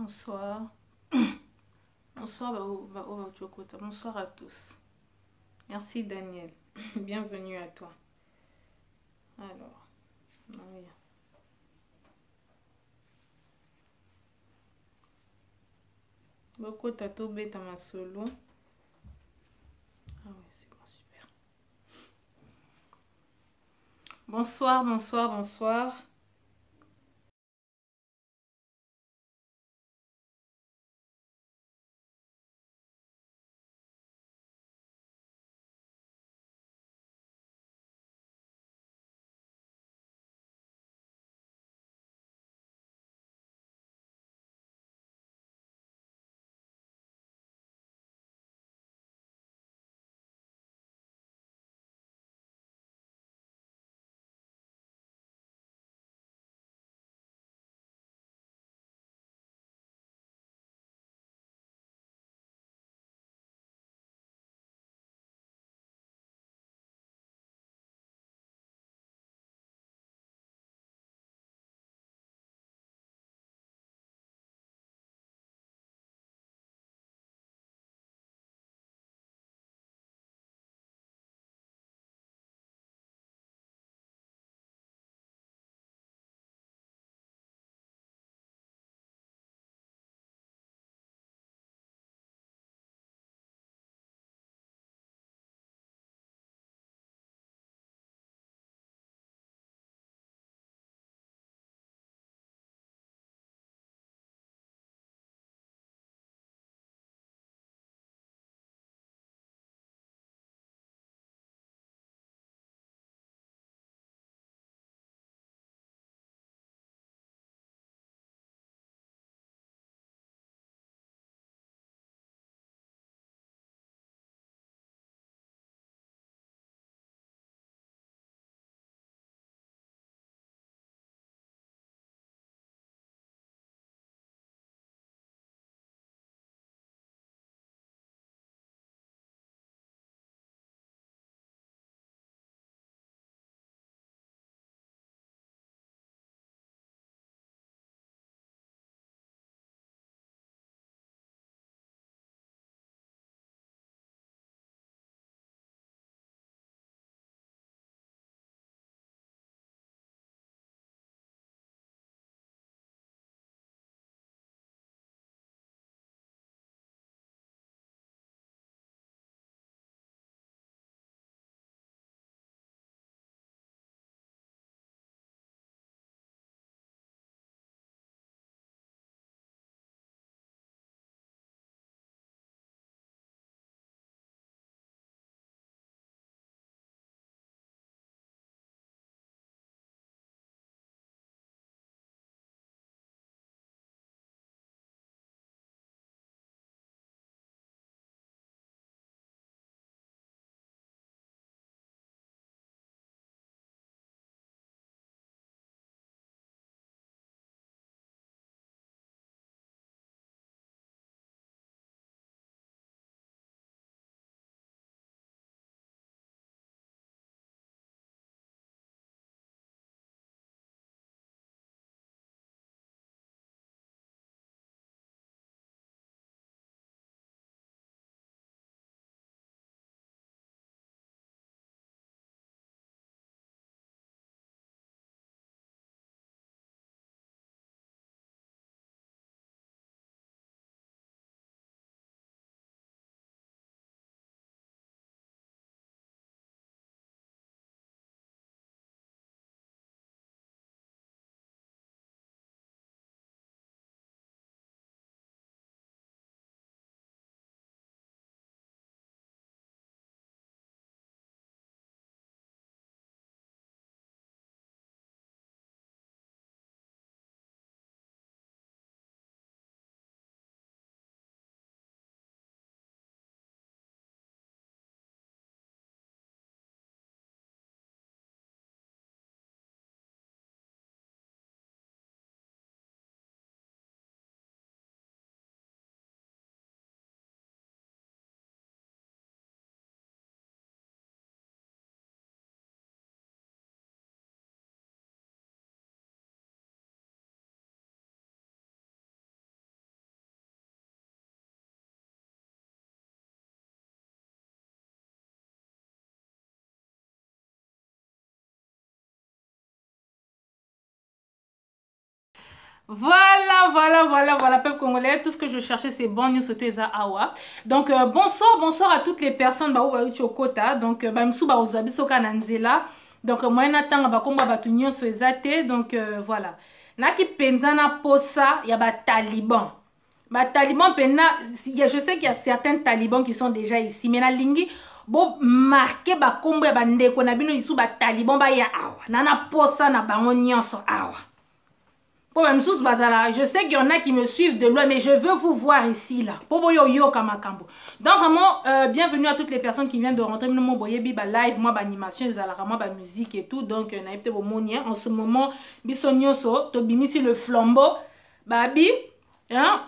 Bonsoir. Bonsoir, bonsoir à tous. Merci Daniel. Bienvenue à toi. Alors, oui. Beaucoup tato beta ma solo. Ah ouais, c'est bon, super. Bonsoir, bonsoir, bonsoir. Voilà, peuple congolais, tout ce que je cherchais c'est bon, nous sommes awa. Donc bonsoir à toutes les personnes ba ou chokota. Donc ba msu ba ozabi soka nanzela. Donc moi natanga ba komba ba tunyo so ezate. Donc voilà. Naki penzana posa ya ba taliban. Ba taliban pena, je sais qu'il y a certains talibans qui sont déjà ici, mais na lingi bon marqué ba komba ba ndeko na bino isu ba taliban ba ya awa. Nana posa na bango nyonso awa. Je sais qu'il y en a qui me suivent de loin, mais je veux vous voir ici, là. Donc, vraiment, bienvenue à toutes les personnes qui viennent de rentrer. Moi, live, moi, animation, moi, musique et tout. Donc, en ce moment, bisonyoso, tobimisi le flambeau, babi, hein,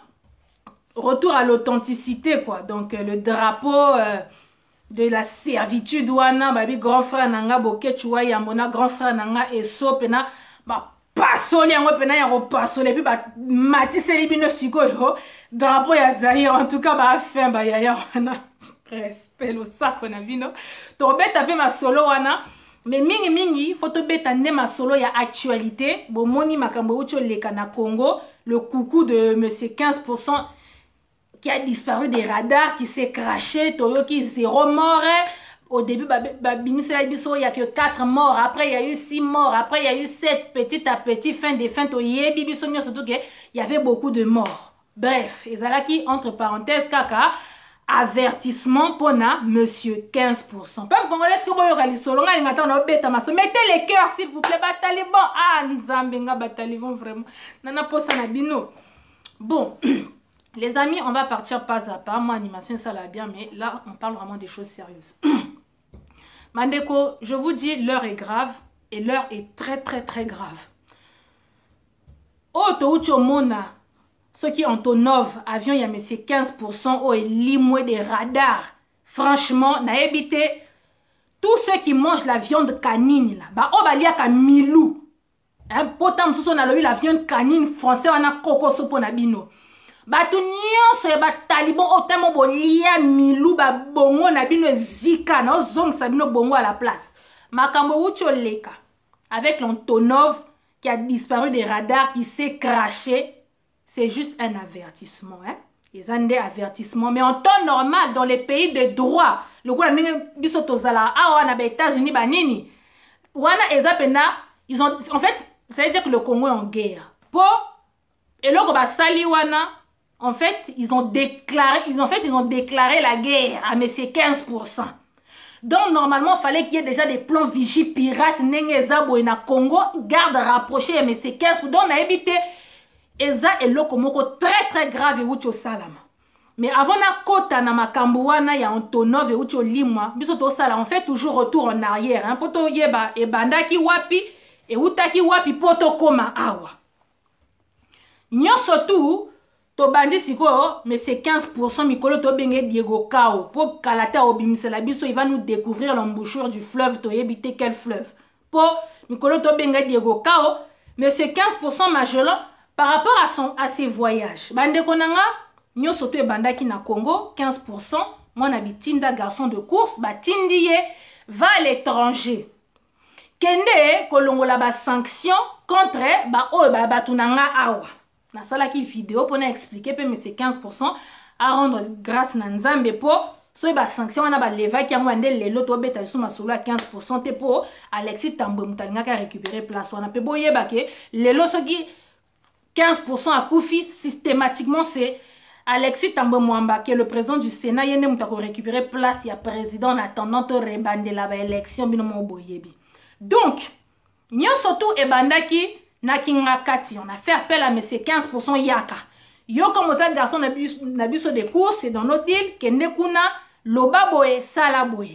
retour à l'authenticité, quoi. Donc, le drapeau de la servitude, wana, babi, grand frère nanga, boke, chua, yamona, grand frère nanga, et sopena, bah, pasoli yango pena ya repasoli puis ba matiseli bino sikoyo drapeau ya Zaïre en tout cas ba fin ba yaya wana respect lo sako na bino to beta pe ma solo wana mais mingi faut to beta ne ma solo ya actualité bo moni makambo ucho leka na Congo le coucou de monsieur 15% qui a disparu des radars qui s'est craché toyoki 0 mort. Au début, il n'y a que 4 morts. Après, il y a eu 6 morts. Après, il y a eu 7 petit à petit. Fin des fins. Surtout qu'il y avait beaucoup de morts. Bref, Ezalaki, entre parenthèses, kaka, avertissement pour monsieur 15%. Peuple congolais, mettez les cœurs, s'il vous plaît. Bataliban. Ah, Nzambenga, Bataliban, vraiment. Nana posa na bino. Bon. Les amis, on va partir pas à pas. Moi, animation, ça l'a bien, mais là, on parle vraiment des choses sérieuses. Mandeko, je vous dis, l'heure est grave et l'heure est très grave. Oto ucho mona, ceux qui ont tonov, avion, il y a mais c'est 15%, oh, et limoué des radars. Franchement, n'a évité tous ceux qui mangent la viande canine, là. Bah, oh, bah, il y a qu'à milou. Hein, potam, sous on a eu la viande canine français, on a coco sopo na bino. Batu nyonso ya bataliban otemo bolia milu ba bongo na bino zika na ozong sa bino bongo à la place. Makambo ucho leka avec l'Antonov qui a disparu des radars, qui s'est craché, c'est juste un avertissement, hein. Ils ont des avertissements, mais en temps normal dans les pays de droit, le coup la biso tozala ah na États-Unis banini. Wana ezapena, ils ont en fait, ça veut dire que le Congo est en guerre. Pour et loko ba sali wana en fait, ils ont déclaré la guerre à M. 15%. Donc, normalement, il fallait qu'il y ait déjà des plans vigie pirates, Nengezabo et na Congo, garde rapprochée à M. 15%. Donc, on a évité Eza et Lokomoko très grave et Ucho Salama. Mais avant na kota na makambuana ya Antonov et Ucho Limwa, bisoto sala, on fait toujours retour en arrière. Hein, poto yeba e bandaki wapi et utaki wapi poto koma awa. Nyon surtout, to bandi siko, mais c'est 15% mikolo to benge Diego Kao. Pour Kalata Obimisela biso, il va nous découvrir l'embouchure du fleuve. To yebite quel fleuve? Pour mikolo to benge Diego Kao, mais c'est 15% majeur par rapport à ses voyages. Bande konanga, nyo soto e bandaki na Congo, 15%. Moi nabitinda garçon de course, batindiye, va à l'étranger. Kende kolongola ba sanction contre ba o ba batunanga awa. Na sala qui vidéo pour expliquer pe mais c'est 15% à rendre grâce na Nzambe pour so ba sanction on a ba leva qui ngwande lelo to beta sous ma solo à 15% te pour Alexis Tambwe Mutalanga ka récupérer place on a pe boye ba ke lelo so qui 15% à Koufi systématiquement c'est Alexis Tambwe Mwamba qui est le président du Sénat yene mutako récupérer place ya président en attendant to rebande la ba élection bino mo boyebi. Donc nyosoto e bandaki na kingakati, on a fait appel à M. 15% yaka. Yo comme ça garçon na biso de course c'est dans notre île kende kuna loba boye sala boye.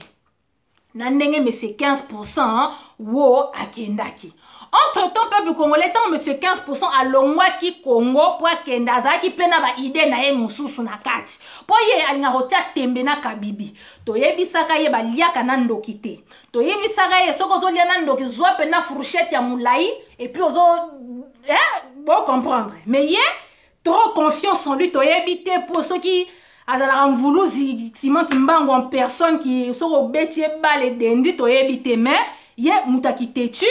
Na ndenge M. 15% wo akendaki. Entre temps peuple congolais tant M. 15% a longwaki Congo pour akenda zaki pena ba idée na ye mususu na kati. Po ye alinga rotia tembe na kabibi. To yebisaka ye ba liaka na ndoki te. To yebisaka ye soko zo lia na ndoki zwa pena fourchette ya mulai et puis ozo bon comprendre. Mais ye trop confiance en lui to yebite pour ceux qui azala mvulu ciment kimbango en personne qui soko betie bale dendi to yebite mais ye mutaki tetu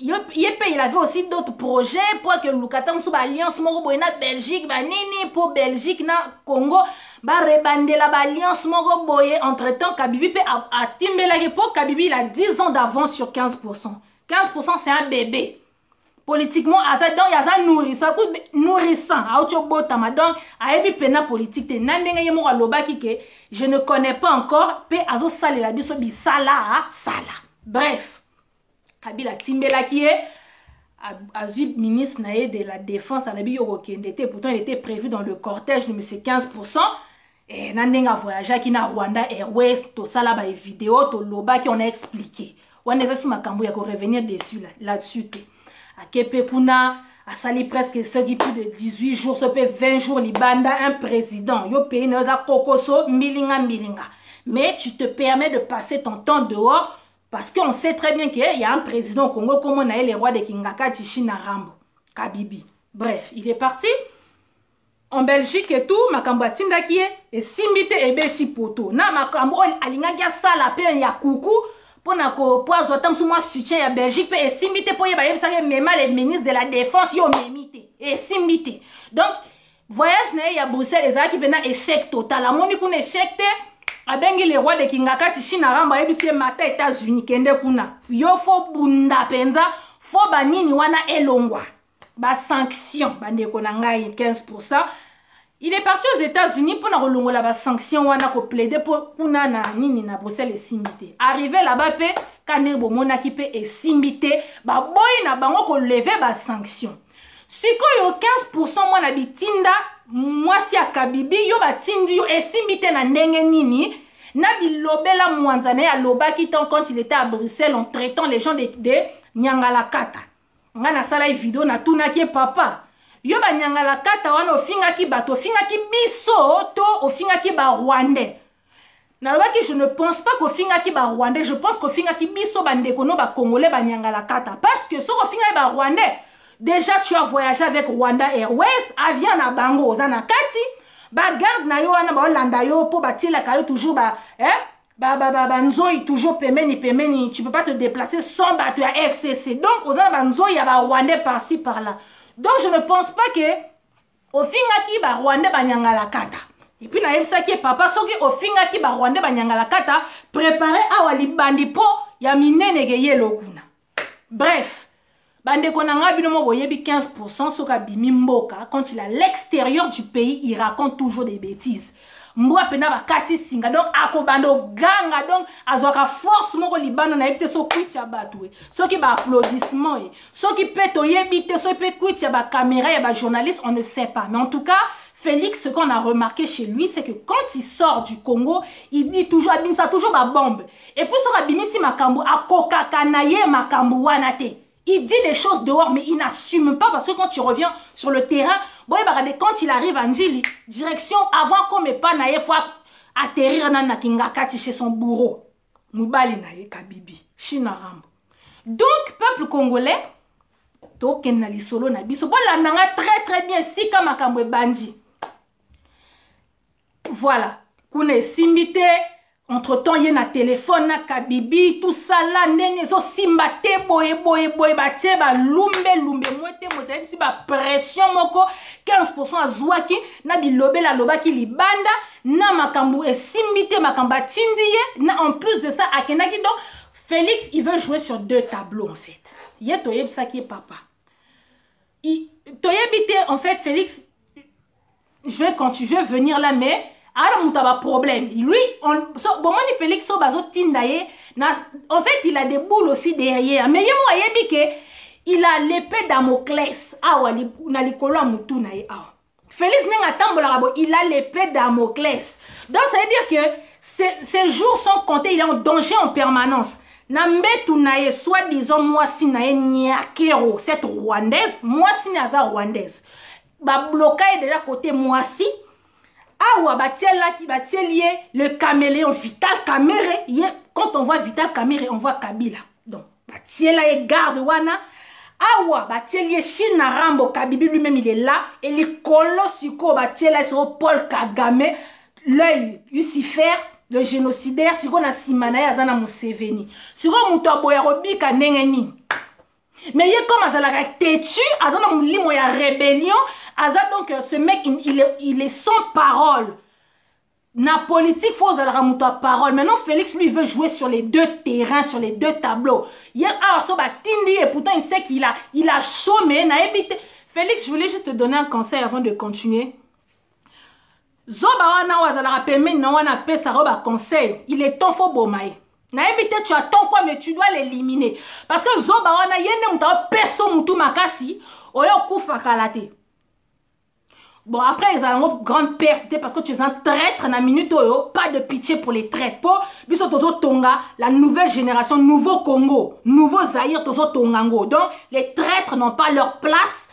il avait aussi d'autres projets pour que Lukatam soit alliance moko na Belgique banini pour Belgique na Congo ba rebandela ba alliance moko boye entre-temps Kabibi pe a timbela pour Kabibi il a 10 ans d'avance sur 15%. 15% c'est un bébé. Politiquement donc il y a nourrissant a autre botama donc a ebi pena politique te nandenge yemo loba kike je ne connais pas encore pe azo salela biso bi sala. Bref Kabila Timbela qui est Azub ministre de la défense à la Biorokendete. Pourtant, il était prévu dans le cortège de M. 15%. Et Nandenga voyagé qui na Rwanda Airways, tout ça là, les vidéos, tout loba qui on a expliqué. On est sur ma cambo, il y a revenir dessus là-dessus. À Kepekuna, à Sali presque ceux qui plus de 18 jours, ce peut 20 jours, Libanda, un président. Yo pays n'a kokoso, milinga. Mais tu te permets de passer ton temps dehors. Parce qu'on sait très bien qu'il y a un président au Congo comme on a eu les rois de Kingaka, Tichina Rambo, Kabibi. Bref, il est parti en Belgique et tout, Makambo Tinda qui est, et Simbite et Beti Poto. Na Makambo, Alinga Sala, Pe Yakoukou, pour na ko poizo tam souma soutien à Belgique, et Simbite pour y avoir même les ministres de la défense, yo memite, et Simbite. Donc, voyage na à Bruxelles, les gens qui viennent échec total. La moni qu'on échec, abengi les rois de Kingaka Tichina Ramba ebisi mata États-Unis kende kuna yo fo bunda penza fo banini wana elongwa ba sanction bandeko na ngai 15%. Il est parti aux États-Unis pour na rolongola ba sanction wana ko plaider pour kuna na nini na Bruxelles esimbité. Arrivé là-bas pe kanebo mona ki pe esimbité ba boy na bango ko lever ba sanction. Sikoyo 15% mwana bitinda mwasi ya Kabibi yo batindi yo esimbite na ndenge nini na bilobela mwanzane ya lobaki tant quand il était à Bruxelles en traitant les gens de Nyangalakata. Ngana sala vidéo na tunaki papa yo ba Nyangalakata wana ofingaki bato ofingaki biso to ofingaki ba Rwandais. Na lobaki je ne pense pas qu'ofingaki ba Rwandais, je pense qu'ofingaki biso bandeko no ba Congolais ba Nyangalakata parce que so ofingaki ba Rwandais. Déjà, tu as voyagé avec Rwanda Airways, avion na bango, zana kati, ba garde na yo wana ba Hollanda yo po ba tila kayo toujours nzoi toujours pemeni, tu peux pas te déplacer sans bateau à FCC. Donc, ozana ba nzoi ya ba Rwandais par-ci par-là. Donc, je ne pense pas que au fingaki ba Rwandais ba Nyangalakata. Et puis na yebisa ki papa soki au fingaki ba Rwandais ba Nyangalakata, préparer awa libandi po ya minene ge yelo kuna. Bref, Bande konanga binomo boyebi 15% soka bimi mboka quand il est à l'extérieur du pays, il raconte toujours des bêtises. Mwa pena ba kati singa donc akobando ganga donc azoka force moko libano na yebite so kwiti ya batwe. Soki ba applaudissement soki peto yebite so pe kwiti ya ba caméra ya ba journaliste, on ne sait pas. Mais en tout cas, Félix, ce qu'on a remarqué chez lui, c'est que quand il sort du Congo, il dit toujours abimisa toujours ba bombe. Et puis so abimisi makambo akokakanaye makambo wanate. Il dit des choses dehors, mais il n'assume pas parce que quand tu reviens sur le terrain, quand il arrive à Njili, direction avant qu'on me pas naïe, faut atterrir na Kingakati chez son bourreau. Moubali naïe Kabibi, Chinarambo. Donc, peuple congolais, token na lisolo na biso, bon la nanga très bien, si kamakamwe bandi. Voilà, kune simite. Entre-temps, il y a un téléphone, na Kabibi, tout ça là, nene, so simbate, boye, batie, ba lumbe, mwete, si ba pression moko, 15% à Zouaki, na bilobe la lobaki libanda, na makambu et simbite, makamba tindiye, na en plus de ça, akenaki, donc, Félix, il veut jouer sur deux tableaux, en fait. Yé toyeb ça qui est papa. Toyebite, en fait, Félix, quand tu veux venir là, mais, alors, il y a un problème. Lui, bon, Félix Sobazo Tindaye, en fait, il a des boules aussi derrière. Mais il a l'épée Damoclès. Félix il a l'épée Damoclès. Donc, ça veut dire que ses jours sont comptés, il est en danger en permanence. Nambetu naye, soi-disant, moi, si naye Nyakero, cette Rwandaise, moi, si naza Rwandaise. Ba blocage de la côté moi, si. Awa batiela qui batielie le caméléon Vital Kamere. Quand on voit Vital Kamere, on voit Kabila. Donc, batiela et garde wana. Awa batielie China Rambo Kabibi lui-même il est là. Et les colossiko batiela sur Paul Kagame, l'œil Lucifer, le génocidaire, si on a Simana Azana Museveni. Si on a Moutaboya Robika Nengeni. Mais il est comme Azala têtu, Azala Moulimo ya rébellion, Azala donc ce mec il est sans parole. Na politique, faut Azala Mouta parole. Maintenant Félix lui veut jouer sur les deux terrains, sur les deux tableaux. Il y a Tindi et pourtant il sait qu'il a chômé, n'a évité. Félix, je voulais juste te donner un conseil avant de continuer. Zoba wana Azala rapeme na wana pesa roba conseil. Il est temps faut bomaye. Na évité tu attends quoi mais tu dois l'éliminer parce que Zoba wana yende muta peso mutu makasi oyo kufa kalate. Bon après ils ont une grande perte parce que tu es un traître na minute oyo, pas de pitié pour les traîtres. Pour biso tozo tonga la nouvelle génération, nouveau Congo, nouveau Zaïre tozo tongango. Donc les traîtres n'ont pas leur place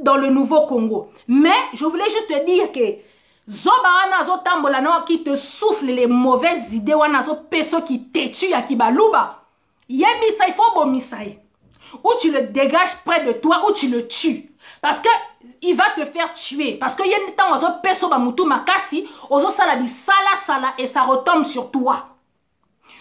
dans le nouveau Congo. Mais je voulais juste te dire que Zoba wana zo tambola no qui te souffle les mauvaises idées wana zo peso qui t'étue ya kibaluba. Yebi ça il faut bomisaï. Ou tu le dégages près de toi ou tu le tues. Parce que il va te faire tuer. Parce que yen temps zo peso ba mutu makasi, ozo sala bi sala et ça retombe sur toi.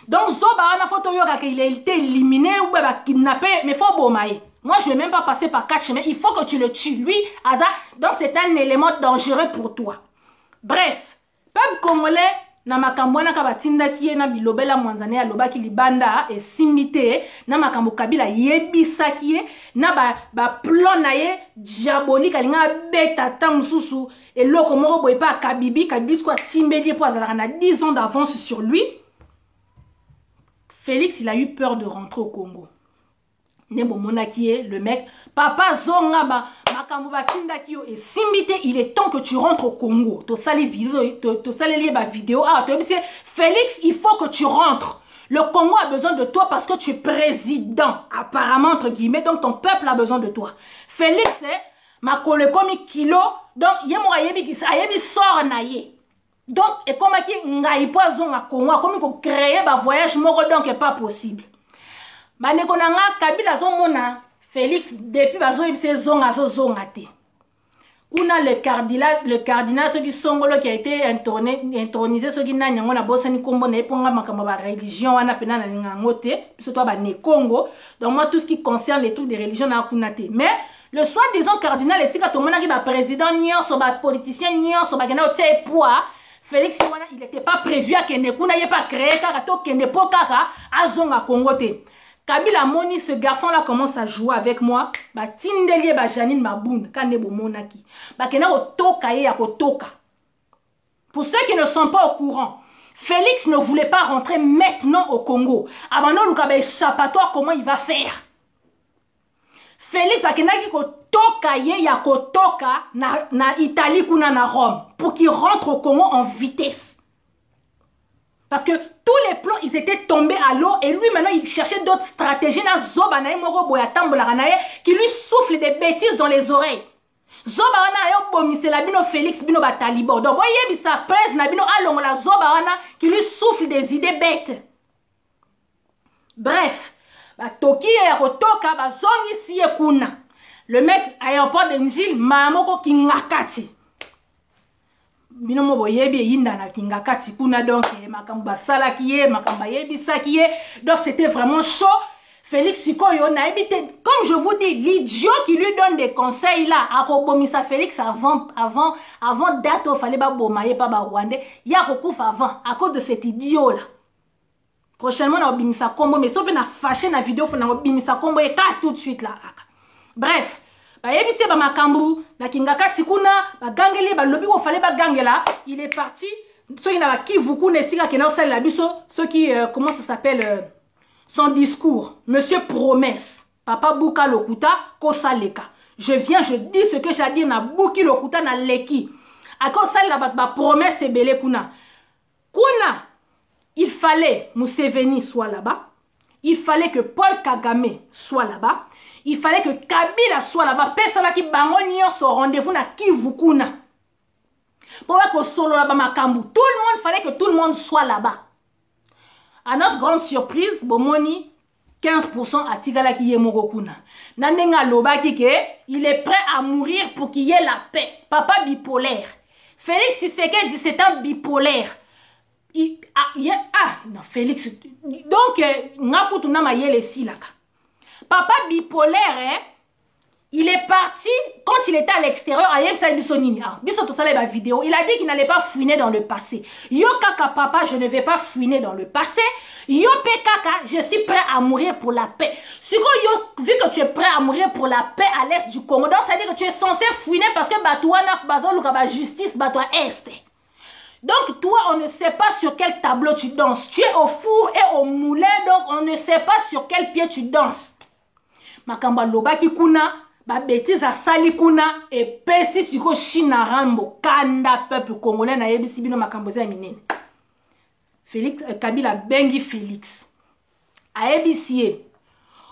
Donc Zoba wana faut yoka qu'il a été éliminé ou ba kidnappé mais faut bomaï. Moi je ne vais même pas passer par 4 chemins, il faut que tu le tues. Lui, Aza, donc c'est un élément dangereux pour toi. Bref, peuple congolais, na makambo na kabatinda kiye na bilobela mwanzane ya loba ki libanda e simite na makambo kabila yebisa kiye na ba plan na ye diabolique alinga beta tamsusu et loko moko boye pa kabibi quoi timbeli po azala na 10 ans d'avance sur lui. Félix, il a eu peur de rentrer au Congo. Nebo monakiye le mec papa zonga makambo batinda kiyo et simbite il est temps que tu rentres au Congo. To sali vidéo to sali ba vidéo Félix, il faut que tu rentres. Le Congo a besoin de toi parce que tu es président apparemment entre guillemets, donc ton peuple a besoin de toi. Félix ma kole komi kilo donc yemo ayebi sort na ye. Donc et comme ki ngai poisonga Congo comme ko créer ba voyage moko donc est pas possible. Bandeko nanga Kabila zomona Félix depuis bazo ibse zonga te. Kuna le cardinal ce qui songolo qui a été intronisé ce qui n'a nyango na bosani kombo na eponga makambo ba religion wana pena na ngango te surtout ba ne Congo. Donc moi tout ce qui concerne les trucs de religion na kuna te. Mais le soi-disant cardinal esika to mona ki ba président nyonso ba politicien nyonso ba gena otie poids. Félix wana il était pas prévu à kende kuna ye pas créé kaka to kende po kaka azonga Congo te. Kabila Moni, ce garçon-là commence à jouer avec moi. Ba tindelie ba Janine Maboun, kanebo monaki. Ba kena otoka ye ya kotoka. Pour ceux qui ne sont pas au courant, Félix ne voulait pas rentrer maintenant au Congo. Abandon lukabe échappatoire, comment il va faire? Félix ba kena ki kotoka ye ya kotoka na Italie kuna na Rome pour qu'il rentre au Congo en vitesse. Parce que tous les plans, ils étaient tombés à l'eau et lui, maintenant, il cherchait d'autres stratégies. Qui lui souffle des bêtises dans les oreilles. Félix bino batalibo. Donc, voyez, ça pèse na bino alongola Zobawana qui lui souffle des idées bêtes. Bref, Toki et Rotoka, Zongi si kuna. Le mec, aéroport de Njil, Mamoko ki ngakati. Binomo boyebi yinda na kingakati kuna donc makamba sala kiye makamba yebi sakiye donc c'était vraiment chaud. Félix Sikoyo na ebité comme je vous dis l'idiot qui lui donne des conseils là a kobomisa Félix avant date au fallait ba bomaye pa ba Rwandais ya kokufa avant à cause de cet idiot là. Prochainement na obimisa kombo mais sauf na fâché na vidéo faut na obimisa kombo et tout de suite là. Bref Yebise ba makambu na kingakati kuna ba gangeli ba lobi ko fallait ba gangela il est parti ceux qui na Kivu kuna sika kena osala la biso ceux qui comment ça s'appelle son discours monsieur promesse papa Buka Lokuta ko saleka je viens je dis ce que j'ai dit na Buki Lokuta na leki ako sala ba promesse ebele kuna il fallait Museveni soit là-bas il fallait que Paul Kagame soit là-bas. Il fallait que Kabila soit là-bas. Personne qui bangonio son rendez-vous na Kivukuna. Pour que solo là-bas makambu. Tout le monde fallait que tout le monde soit là-bas. À notre grande surprise, Bomoni 15% à Tigala qui est Morokuna. Nandenga Loba Kike, il est prêt à mourir pour qu'il y ait la paix. Papa bipolaire. Félix Tshisekedi dit c'est un bipolaire. Non Félix. Donc Ngaputuna ma yele silaka. Papa bipolaire, hein? Il est parti, quand il était à l'extérieur, il a dit qu'il n'allait pas fouiner dans le passé. Yo kaka papa, je ne vais pas fouiner dans le passé. Yo pe kaka, je suis prêt à mourir pour la paix. Si vu que tu es prêt à mourir pour la paix à l'est du Congo, donc ça veut dire que tu es censé fouiner parce que toi naf bazon la justice toi est. Donc toi, on ne sait pas sur quel tableau tu danses. Tu es au four et au moulin, donc on ne sait pas sur quel pied tu danses. Makamba loba ki kuna ba bêtise à sali kuna et pesi siko China rambo kanda peuple congolais na yebisi bino makambo za minene. Félix Kabila bengi Félix a yebisi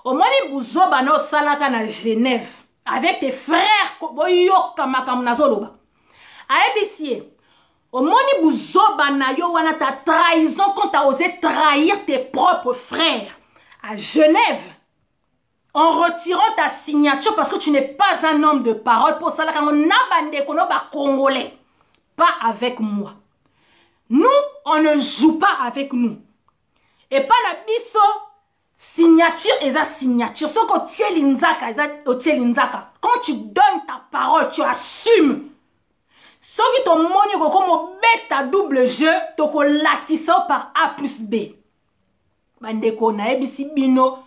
au moni buzoba na salaka na Genève avec tes frères boyoka makambo na zoloba a yebisi au moni buzoba na yo wana ta trahison quand tu as osé trahir tes propres frères à Genève. En retirant ta signature parce que tu n'es pas un homme de parole pour ça, on a congolais. Pas avec moi. Nous, on ne joue pas avec nous. Et pas la biso signature et sa signature. Ce qu'on tient l'inzaka. Quand tu donnes ta parole, tu assumes. Ce qui t'ont moni comme bête double jeu, tu l'as par A plus B. Bandeko na ebisi bino.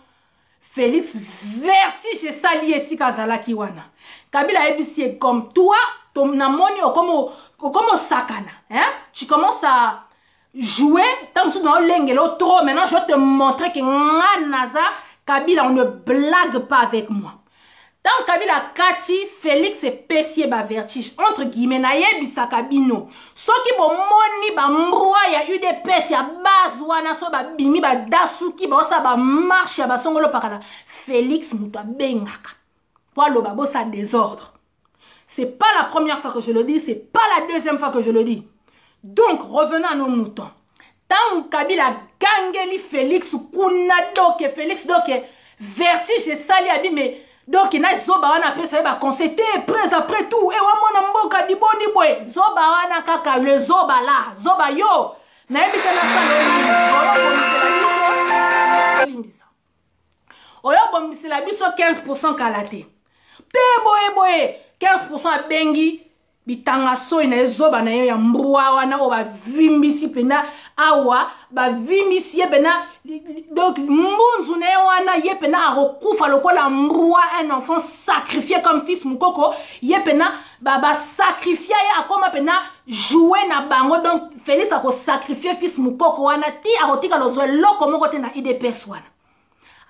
Félix vertige et sali esi kazala kiwana. Kabila ebisi comme toi, ton namoni comme sakana, hein? Tu commences à jouer tant que dans l'engelo trop. Maintenant, je vais te montrer que naza Kabila on ne blague pas avec moi. Tant Kabila Kati, Félix et Pessier ba vertige entre guillemets na yebisa kabino. So ki bo moni ba mroa ya UDPS ya base wana so ba bimi ba dasuki ba osa ba marche ya ba songolo pakala. Félix muta bengaka. Pour le babo ça désordre. C'est pas la première fois que je le dis, c'est pas la deuxième fois que je le dis. Donc revenons à nos moutons. Tant Kabila gangeli Félix kunado que Félix donc vertige et sali a dit mais donc il y a zoba wana après ça va constater près après tout et wamona mboka di boni boy zoba wana kaka le zoba là zoba yo na ebita na oyo bomisela biso 15% kalate pe boye 15% a bengi bitanga so ina zoba na yo ya mbwa wana o ba vimbisi pena awa ba vimbisi pena donc mbunzu na wana ye pena akokufa lokola mbwa un enfant sacrifié comme fils mukoko ye pena ba sacrifier ya akoma pena jouer na bango donc Félix ako sacrifier fils mukoko wana ti akotika lozo loko moko te na IDPS wana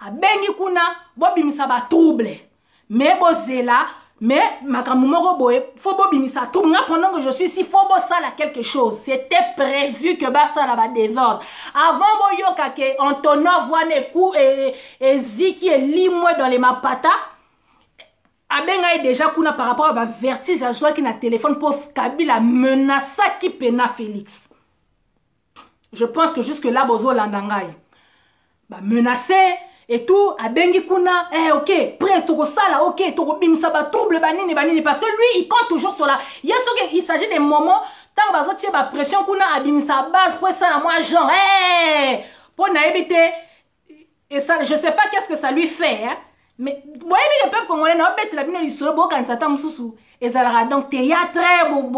a bengi kuna bobimisa ba trouble mais bozela. Mais makamumoko boy, faut bobimisa tout. Pendant que je suis ici, faut bosala quelque chose. C'était prévu que basa la ba désordre. Avant boyoka ke Antonov wane kou et Ziki et Limwe dans les mapata. Abenga est déjà kuna par rapport à ba vertige à joie qui na téléphone pour Kabila menaça qui pena Félix. Je pense que jusque là bozo landangai. Ba menacer et tout, a bengi kuna, ok, presse, toko sala, ok, toko bimsa ba trouble banini, parce que lui, il compte toujours sur la. Il s'agit des moments, tant bazo tient ba pression kuna, a bimsa base, pour ça, la moi, genre, pour na éviter, et ça, je sais pas qu'est-ce que ça lui fait, hein, mais, voyez, le peuple congolais, n'a pas la bino, il se bo, quand ça tombe sous, et ça la donc, théâtre,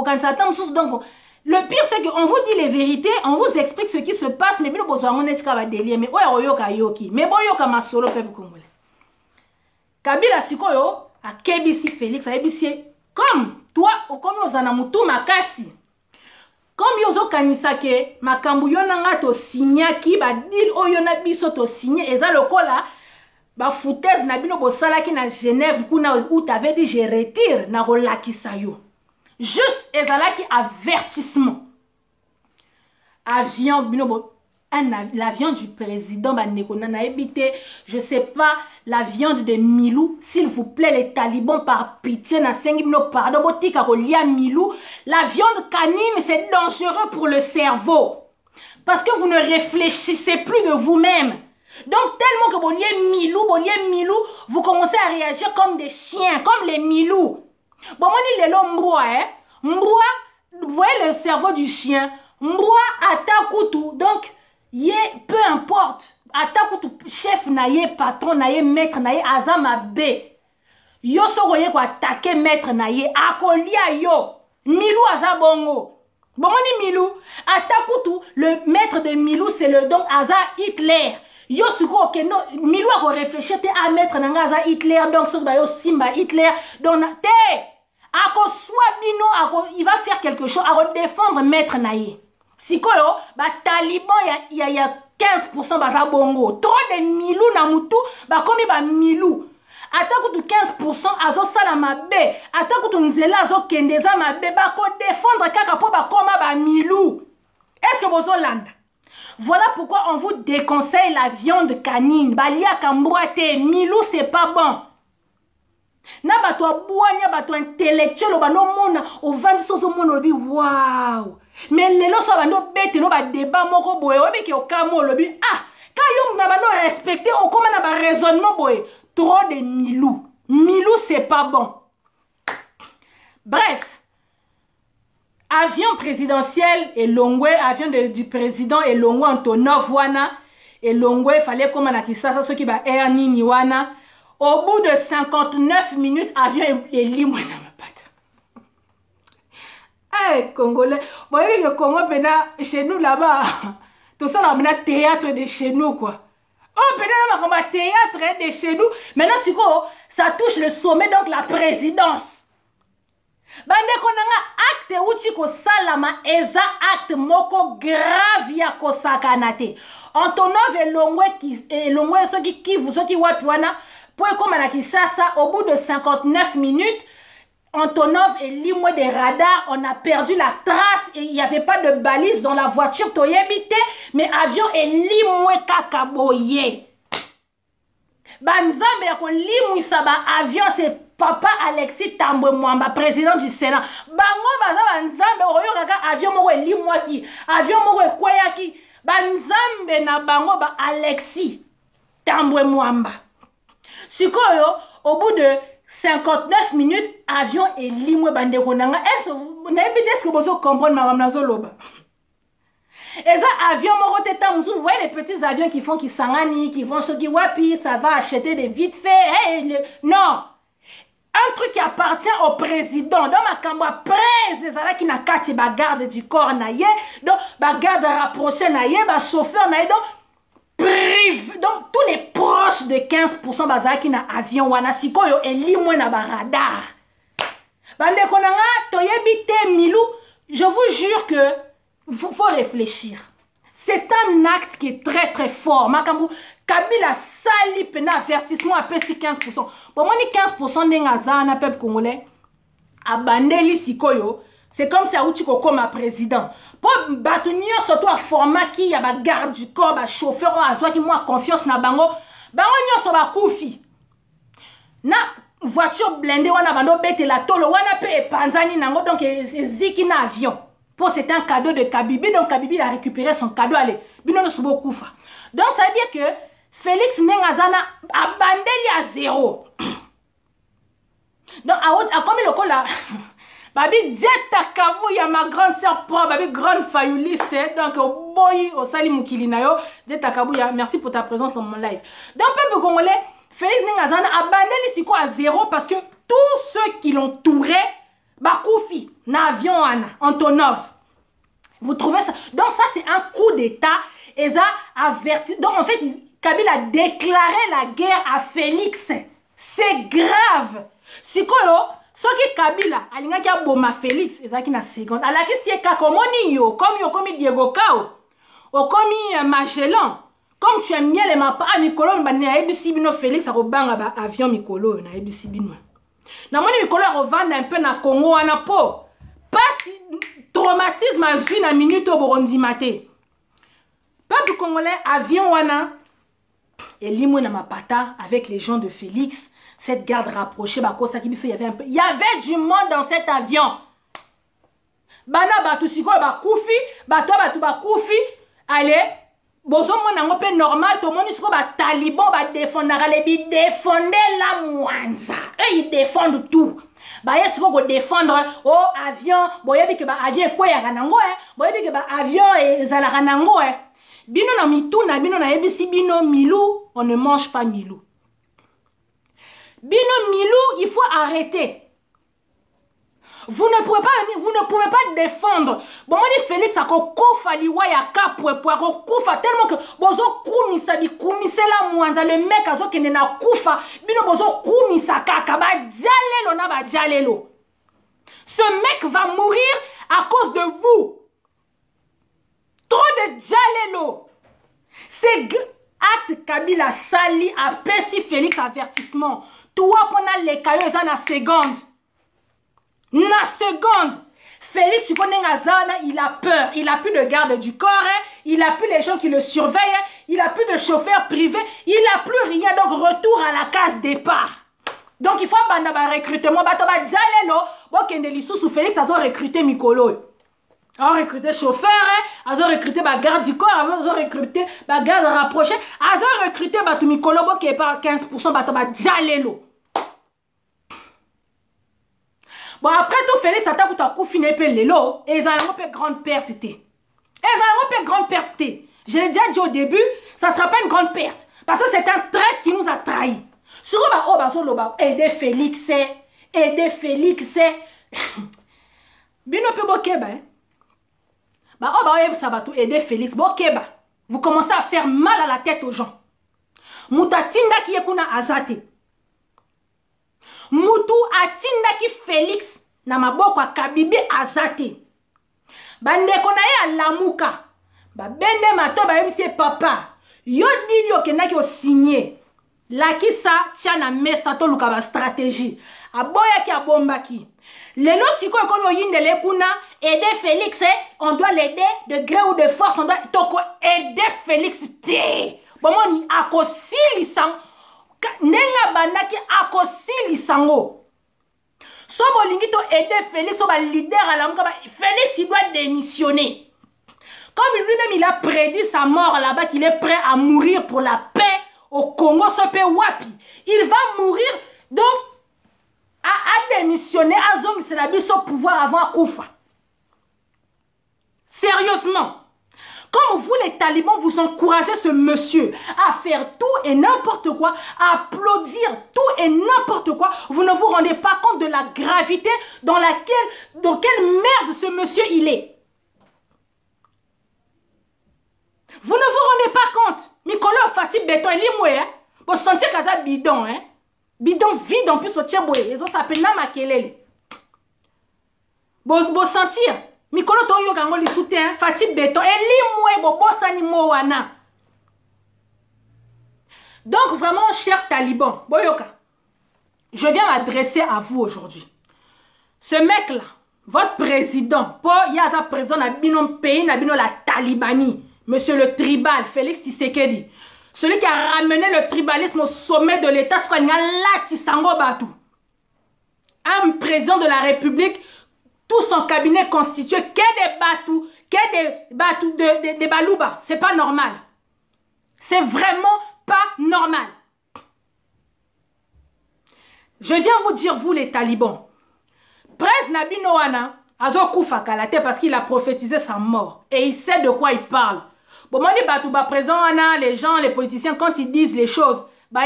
quand ça tombe sous, donc, le pire, c'est qu'on vous dit les vérités, on vous explique ce qui se passe, mais bien, on est un délire, mais ouais, oyoka yoki, mais boyoka masolo peuple congolais. Kabila sikoyo, a kebisi Félix, a ebisi, comme toi, comme aux anamutu makasi, comme yozo kanisa ke, makambu yonanga to signa ki, ba dil oyona biso to signé, et ça le kola, ba foutaise na bino bosala ki na Genève, où t'avais dit, je retire, na rolaki sayo. Juste ezalaki avertissement. Avion, l'avion du président Banekona évité, je sais pas, la viande de Milou, s'il vous plaît, les talibans par pitié, na sengibno pardon, botika kolia Milou, la viande canine, c'est dangereux pour le cerveau. Parce que vous ne réfléchissez plus de vous-même. Donc, tellement que bonier Milou, vous commencez à réagir comme des chiens, comme les Milou. Bon, moi, il est l'homme, hein. Mboua, vous voyez le cerveau du chien. Mboua attaque tout. Donc, peu importe. Atakutu chef naye, patron naye, maître naye, azama B. Yo sogoye kwa attaquer maître naye, akolia yo. Milou azabongo. Bon, on Milou. Atakutu, le maître de Milou, c'est le don Aza Hitler. Yo suko ok no Milou a réfléchi à mettre nanga Aza Hitler, donc so ba yo simba Hitler, donc te. Ako soit bino, ako, il va faire quelque chose, à défendre maître naye. Sikoyo, ba taliban il y a 15% baza bongo. Trop de Milou na mutu, ba komi ba Milou. Atakutu 15% azo sala mabe. Atakutu nzela azo kendeza mabe. Ba ko défendre kaka po ba koma ba Milou. Est-ce que vous Hollande? Voilà pourquoi on vous déconseille la viande canine. Balia kambouate, Milou c'est pas bon. Na bato abouanya bato intellectuel o bano mona o vandi soso mona obi wow. Mais lelo so bano bete no ba débat moko boye obi ki okamo lobi ah ka yo na bano respecter o koma na ba raisonnement boye trop de Milou. Milou c'est pas bon. Bref, avion présidentiel et Longwe, avion du président et Longwe Antonov wana et Longwe fallait comme na kisasa ceux qui ba air nini wana. Au bout de 59 minutes, avion est libre dans ma patte. Hey, Congolais, vous voyez que le Congo, chez nous là-bas, tout ça, on a un théâtre de chez nous, quoi. Oh, peut-être on a un théâtre de chez nous. Maintenant, c'est quoi? Ça touche le sommet, donc la présidence. Bande konanga acte uchi ko salama eza acte moko grave ya ko sakanate. Antonov et Longwe soki kivu soki wapi wana. Comme à Kinshasa, au bout de 59 minutes, Antonov et Limwe des radars, on a perdu la trace et il n'y avait pas de balise dans la voiture Toyebite, mais avion et Limwe kakaboye. Banzambe yako Limwe saba avion, c'est Papa Alexis Tambwe Mwamba, président du Sénat. Bango baza banzambe oyo kaka avion moko Limwe ki, avion moko kwaya ki, banzambe na bango ba Alexis Tambwe Mwamba. Sikoyo, au bout de 59 minutes, avion et limwe bande konanga. Est-ce que vous comprenez ma maman loba? Et ça, avion morote tamoussou, vous voyez les petits avions qui font qui sangani, qui vont ceux qui wapi, ça va acheter des vite fait. Hey, non! Un truc qui appartient au président. Dans ma cambre, presse, qui n'a qu'à ba garde du corps naïe, donc ba garde rapproché naïe, ba chauffeur naïe, donc donc tous les proches de 15% bazaki na avion wana sikoyo elimwe na baradar. Bande konanga toyebite Milou, je vous jure que faut réfléchir. C'est un acte qui est très très fort. Makambu Kabila sali pena avertissement à pesi 15%. Pour moi ni 15% n'engaza na peuple congolais. Abandeli sikoyo. C'est comme ça où tu comme un président. Pour bâtonnier surtout un format qui y a ba garde du corps, ba chauffeur, à soi qui moi confiance na bango. Bango nyo so ba koufi. Na voiture blindée wana bando bete la tolo wana pe epanzani nango donc ziki na avion. Pour c'est un cadeau de Kabibi donc Kabibi a récupéré son cadeau allez. Bino no subo koufa. Donc ça veut dire que Félix Nengazana abandeli à zéro. Donc à comme le cola Babi Dieta Kabu ya ma grande sœur pro babi grande fayouliste donc boy au sali mukili na yo Dieta Kabu ya merci pour ta présence dans mon live. Donc peuple congolais Félix Nengazana abandonné siko à zéro parce que tous ceux qui l'ont touré bakoufi na avion ana Antonov. Vous trouvez ça? Donc ça c'est un coup d'état et ça averti. Donc en fait Kabila a déclaré la guerre à Félix. C'est grave. Sikoyo soki Kabila alinga kia boma Félix ezaki na seconde alaki sieka komoni yo comme Diego Kao o komi Magellan comme tu aimes bien les mapas Mikolo mbani na ebisi bino Félix akobanga ba avion Mikolo na ebisi bino na moni Mikolo akovanda un peu na Congo wana po pas traumatisme azui na minute oborondi mate peuple congolais avion wana et limwe na mapata avec les gens de Félix. Cette garde rapprochée, il y avait du monde dans cet avion. Bana batu siko ba koufi, bato batu ba koufi, allez, bozo mon pe normal, tout le monde siko ba taliban ba défendre, ils défendaient la Mwanza. Eux ils défendent tout. Ba yes ko défendre oh avion, boyebi ke ba avion quoi ya kanango boyebi ke ba avion ezala kanango Bino na mituna, bino na ebisi bino milou, on ne mange pas milou. Bino milou, il faut arrêter. Vous ne pouvez pas défendre. Bon, moi, dit Félix, ça koufa liwa ya kapwe, koufa tellement que bozo koumisa bi koumise la mwanza, le mec azo kene na koufa, bino bozo koumisa kaka, ba dialelo na ba dialelo. Ce mec va mourir à cause de vous. Trop de dialelo. C'est acte Kabila Sali a perçu Félix avertissement. Toi, pendant les cailloux, na seconde. Na seconde. Félix, il a peur. Il n'a plus de garde du corps. Hein. Il n'a plus les gens qui le surveillent. Hein. Il n'a plus de chauffeur privé. Il n'a plus rien. Donc, retour à la case départ. Donc, il faut un recrutement. Félix a recruté Mikolo. Il a recruté chauffeur. Il a recruté garde du corps. Il a recruté garde rapproché. Il a recruté Mikolo qui est par 15%. Bon, après tout, Félix a tout à coup fini les lots et ils ont une grande perte. Je l'ai déjà dit au début, ça ne sera pas une grande perte. Parce que c'est un traître qui nous a trahis. Sur aider Félix, Bino pe bokeba, aider Félix, bokeba. Vous commencez à faire mal à la tête aux gens. Mutatinda qui est kuna azate. Mutu atinda ki Félix na maboko akabibi azate. Bandeko na ye alamuka. Ba bende mato ba yebisi papa. Yo dili yo kenaki o signé. Laki sa tia na mesa to luka ba stratégie. Aboya ki abombaki. Lelo siko ekomi oyindele kuna aider Félix, on doit l'aider de gré ou de force, on doit toko aider Félix te. Bomoni akosili sang. Nenga bandaki akosili sango. So bolingi to aider Félix, so ba leader à la muka, Félix il doit démissionner. Comme lui-même il a prédit sa mort là-bas, qu'il est prêt à mourir pour la paix au Congo, ce pays wapi. Il va mourir, donc à démissionner, à zong c'est la son pouvoir avant Koufa. Sérieusement. Comme vous, les talibans, vous encouragez ce monsieur à faire tout et n'importe quoi, à applaudir tout et n'importe quoi, vous ne vous rendez pas compte de la gravité dans quelle merde ce monsieur il est. Vous ne vous rendez pas compte. Mikolo Fatih Béton, il est moué, hein. Vous sentez que ça bidon, hein. Bidon vide en plus au tchéboué. Ils ont s'appelé Namakelele. Vous sentir. Mikolo to yo kango li soutien Fatih Béton et li moué bo bosani mowana. Donc vraiment chers talibans, boyoka. Je viens m'adresser à vous aujourd'hui. Ce mec là, votre président, pour yaza président na bino pays na bino la Talibanie, monsieur le tribal Félix Tshisekedi. Celui qui a ramené le tribalisme au sommet de l'État, soit Sango Batou. Un président de la République, tout son cabinet constitué que des Batou, des Balouba. C'est pas normal. C'est vraiment pas normal. Je viens vous dire, vous les talibans, Presse Nabi Noana, Azokou Fakalate, parce qu'il a prophétisé sa mort. Et il sait de quoi il parle. Bon, moi, les présent, les gens, les politiciens, quand ils disent les choses, bon,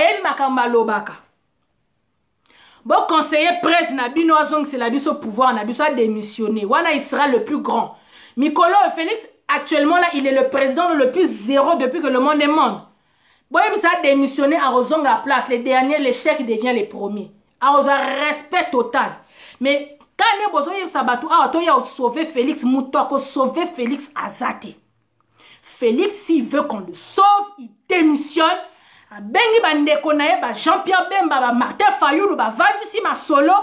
conseiller Presse Nabi Noazong, c'est la bise au pouvoir, Nabi soit démissionné. Wana, il sera le plus grand. Mikolo Félix, actuellement, là, il est le président le plus zéro depuis que le monde est monde. Bon, il a démissionné à Rozong à place. Les derniers, les chèques deviennent les premiers. À respect total. Mais quand il y a besoin de Sabatou, il a sauvé Félix Moutoko, sauver Félix Azate. Félix, s'il veut qu'on le sauve, il démissionne. Bengi Bandekonaye, Jean-Pierre Bemba, Martin Fayoulou, Vadisi Solo,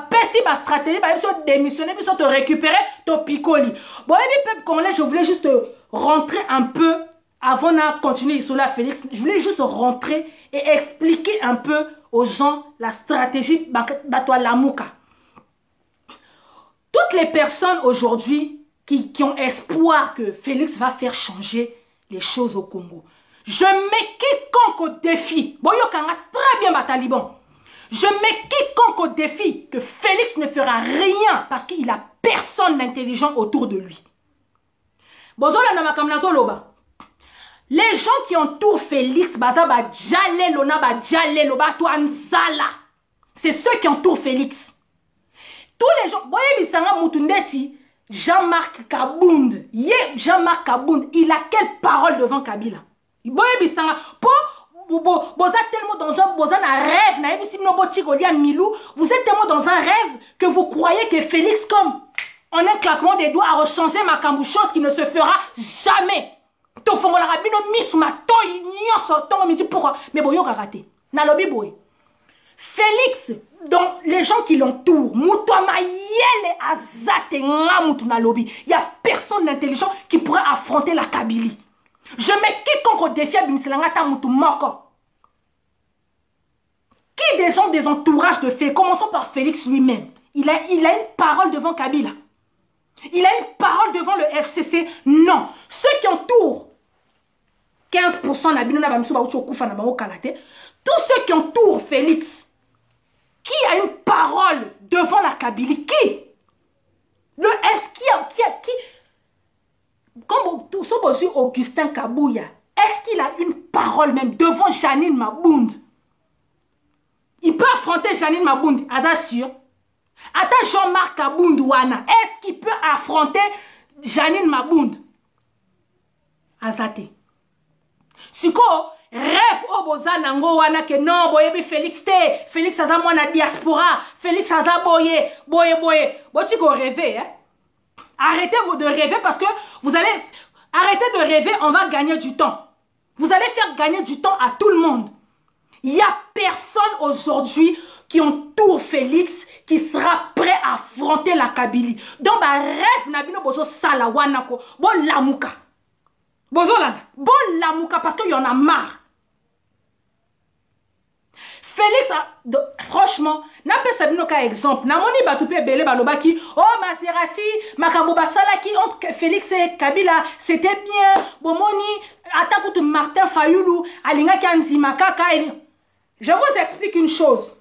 Pessi, stratégie, ils sont démissionnés, ils sont récupérés, ton picoli. Bon, les peuples congolais, je voulais juste rentrer un peu, avant de continuer sur la Félix, je voulais juste rentrer et expliquer un peu aux gens la stratégie Batwa Lamouka. Toutes les personnes aujourd'hui qui ont espoir que Félix va faire changer les choses au Congo. Je mets quiconque au défi. Boyokanga très bien, ma taliban. Je mets quiconque au défi que Félix ne fera rien parce qu'il n'a personne d'intelligent autour de lui. Bozola na makamnazo loba. Les gens qui entourent Félix, baza ba djale lona ba djale lo ba toi nzala. C'est ceux qui entourent Félix. Tous les gens, voyez bisanga mutundeti, Jean-Marc Kabound, Jean-Marc Kabound, il a quelle parole devant Kabila? Voyez bisanga, vous êtes tellement dans un rêve, vous êtes tellement dans un rêve que vous croyez que Félix, comme en un claquement des doigts, a rechanger ma chose qui ne se fera jamais. Pourquoi? Mais bon, il a raté. Félix, donc les gens qui l'entourent, il n'y a personne d'intelligent qui pourrait affronter la Kabylie. Je mets quiconque défi à Bimselangata Moutou Moko. Qui des gens des entourages de Félix? Commençons par Félix lui-même. Il a une parole devant Kabila. Il a une parole devant le FCC. Non. Ceux qui entourent 15% tous ceux qui entourent Félix, qui a une parole devant la Kabylie? Qui? Le F qui comme tout ce monsieur Augustin Kabouya, est-ce qu'il a une parole même devant Janine Mabound? Il peut affronter Janine Mabound, sûr. Attends, Jean-Marc Kabound Wana, est-ce qu'il peut affronter Janine Mabound? Azate. Siko, rêve au Bozanango Wana que non, boye Félix te, Félix aza mwana diaspora, Félix aza boye. Botiko rêver, hein? Arrêtez de rêver parce que vous allez... Arrêtez de rêver, on va gagner du temps. Vous allez faire gagner du temps à tout le monde. Il n'y a personne aujourd'hui qui entoure Félix qui sera prêt à affronter la Kabylie. Donc, rêve Nabino Bozo Salawanako, bon Lamouka. Bozo Lana, bon Lamouka parce qu'il y en a marre. Félix, franchement, n'a pas sabino ka exemple. N'a moni batoupe belé balobaki. Oh Maserati, Makaboba Salaki entre Félix et Kabila, c'était bien. Bomoni, attaque Martin Fayoulou, Alinga Kanzi Makaka. Je vous explique une chose.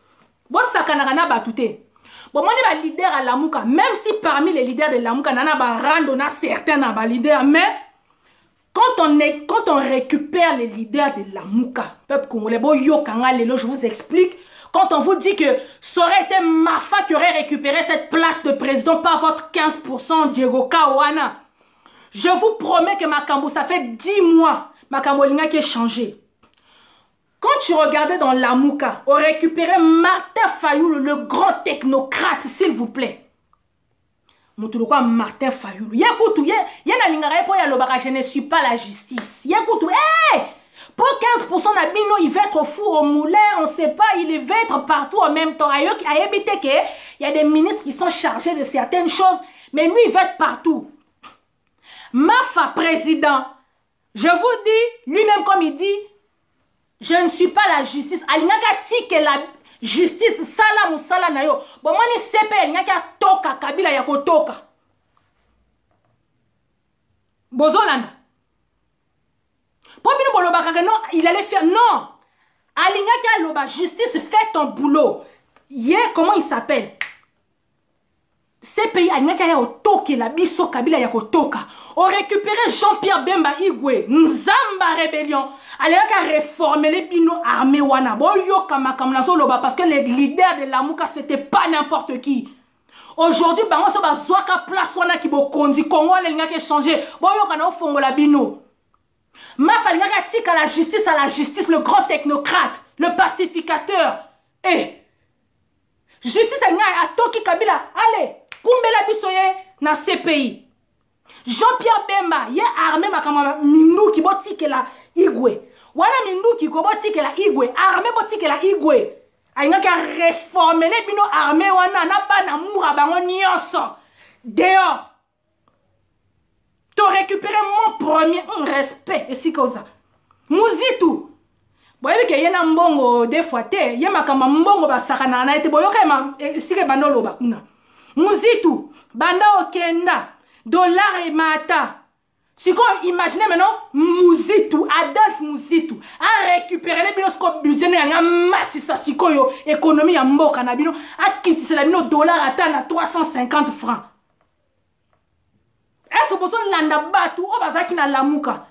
Bon sakanarana batouté. Bomoni ba leader à Lamouka, même si parmi les leaders de Lamouka, nana ba randona certains na ba leader, mais quand on récupère les leaders de Lamouka, peuple congolais, je vous explique, quand on vous dit que ça aurait été Mafa qui aurait récupéré cette place de président par votre 15% Diego Kawana, je vous promets que Makambo, ça fait 10 mois, Makambo Linga qui est changé. Quand tu regardais dans Lamouka, on récupérait Martin Fayoulou, le grand technocrate, s'il vous plaît. Moutoulouka Martin Fayoulou. Yekoutou, je ne suis pas la justice. Yekoutou, pour 15% d'abino, il va être au four au moulin, on ne sait pas, il va être partout en même temps. Il y a des ministres qui sont chargés de certaines choses, mais lui, il va être partout. Mafa, président, je vous dis, lui-même comme il dit, je ne suis pas la justice. Alingaka que la justice, sala musala na yo. Bon, moi, ni sepe, alingaka toka, kabila yako toka. Bozolanda. Non, il allait faire, non. Alingaka loba, justice, fais ton boulot. Comment il s'appelle? Ces pays, alingaka ya otoke, la biso kabila yako toka. On récupérait Jean-Pierre Bemba Igwe, Nzamba Rébellion. Alingaka réformer les bino armés wana. Parce que les leaders de Lamouka, c'était pas n'importe qui. Aujourd'hui, bango so bazwaka place wana ki bokondi Congo alingaka changer. Boyo kana ofongola bino. Mafa alingaka tika à la justice, le grand technocrate, le pacificateur. Justice alingaka atoki Kabila. Allez, kumbela bisoye na CPI. Jean-Pierre Bemba, il a armé ma minou qui botike la Igwe. Voilà minou qui botike la Igwe. Armé botike la Igwe. Aïna qui a réformé les bino armés wana na pas na moura bango nyonso. Dehors. Tu récupéré mon premier respect et si cause. Muzitu. Boyebi ke yena mbongo des fois te, yema kama mbongo basakana na ete boyoka ma sike bandolo bakuna. Muzitu, banda okenda. Dollar et mata. Si vous imaginez maintenant, Mouzitou, Adolphe Mouzitou, a récupéré les binoscopes budget, a matissa sikoyo, économie à mboka na bino, a quitté la bino dollar à 350 francs. Est-ce que vous avez landa batu, o bazaki na Lamouka?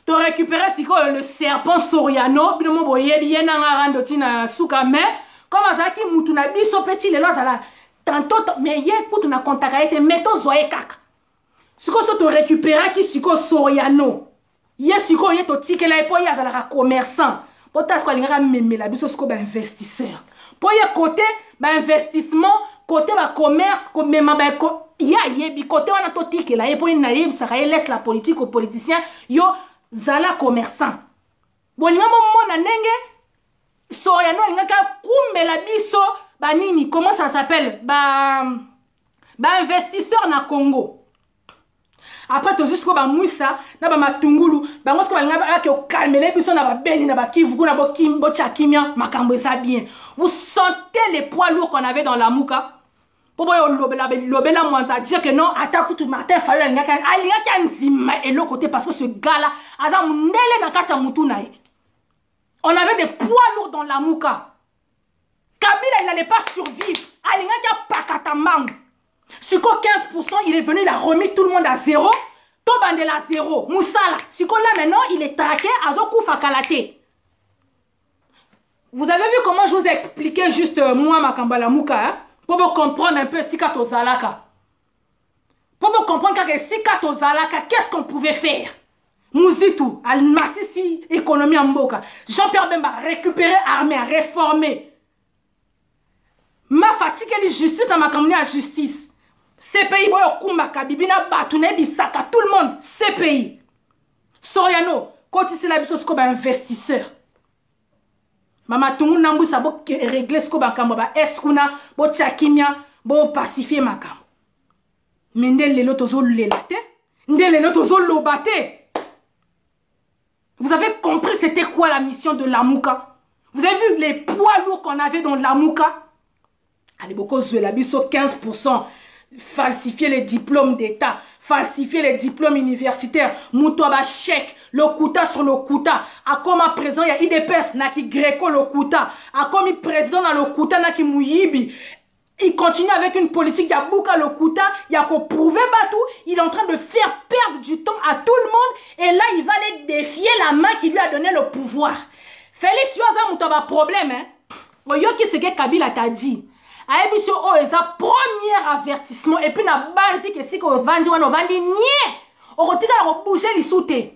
Tu récupères le serpent Soriano, bino mo boye bien na rando tina suka mais comme azaki mutu na biso petit le lozala tantôt mais hier pour tu na contacter te meto zoye kaka. Siko so tu récupérer qui siko Soriano. Hier siko ye to tikela epo ya zala commerçant. Potas ko linga memela biso siko ba investisseur. Po ye côté ba investissement, côté ba commerce, ko mema ba ya yebi côté wana to tikela epo na yebi saka laisse la politique aux politiciens yo zala commerçant. Bolinga mona nenge Soriano linga ka kumbela biso ba nini comment ça s'appelle ba investisseur na Congo. Après tout jusqu'au ba moussa na ba matungulu ba ngosko ba linga ba ke calmer biso na ba beni na ba kivu na ba kimbo chakimia makambo ça bien. Vous sentez les poids lourds qu'on avait dans la Mouka? Pour lobela mwanza dire que non attaque tout matin fallu alinga kan nzima et l'autre côté parce que ce gars là azam ndele na kacha mutu na. On avait des poids lourds dans la Mouka. Kabila il n'allait pas survivre. Alinga ka pakata mangu. Siko 15%, il est venu, il a remis tout le monde à zéro. Tobandel à zéro. Moussala. Siko là maintenant, il est traqué à Zokou Fakalate. Vous avez vu comment je vous ai expliqué juste moi ma Kambala Mouka, hein? Pour me comprendre un peu Sikato Zalaka. Pour me comprendre que Sikato Zalaka, qu'est-ce qu'on pouvait faire? Mouzitou, Al-Matisi, économie en Mboka. Jean-Pierre Bemba, récupérer armée, réformer. Ma fatigue et justice dans ma communauté à justice. Ces pays, Kumba, Kabibina, Batoune, Bissaka, tout le monde, ces pays. Soriano, quand il s'est la biso, c'est investisseur. Mama tungu nambu sa bo régler ce ko bakamba ba eskuna bo tchakimia bo pacifier makam. Mende lelo tozo lelate, ndele lelo tozo lobate. Vous avez compris c'était quoi la mission de la Mouka? Vous avez vu les poids lourds qu'on avait dans la Mouka? Allez beaucoup de la biso 15%. Falsifier les diplômes d'État, falsifier les diplômes universitaires, Moutoba chèque, le Kouta sur le Kouta, à comme à présent il y a IDPS, na qui Gréco le Kouta, à comme il président dans le Kouta, na qui Mouyibi, il continue avec une politique, il y a Bouka le Kouta, il y a qu'on prouver Batou, il est en train de faire perdre du temps à tout le monde, et là il va aller défier la main qui lui a donné le pouvoir. Félix Yoza Moutoba problème, hein, Oyoki ce que Kabila t'a dit. Aïbisho o eza premier avertissement et puis na banzi que si ko vandi wana vandi nie o kotika ko bouger li soute.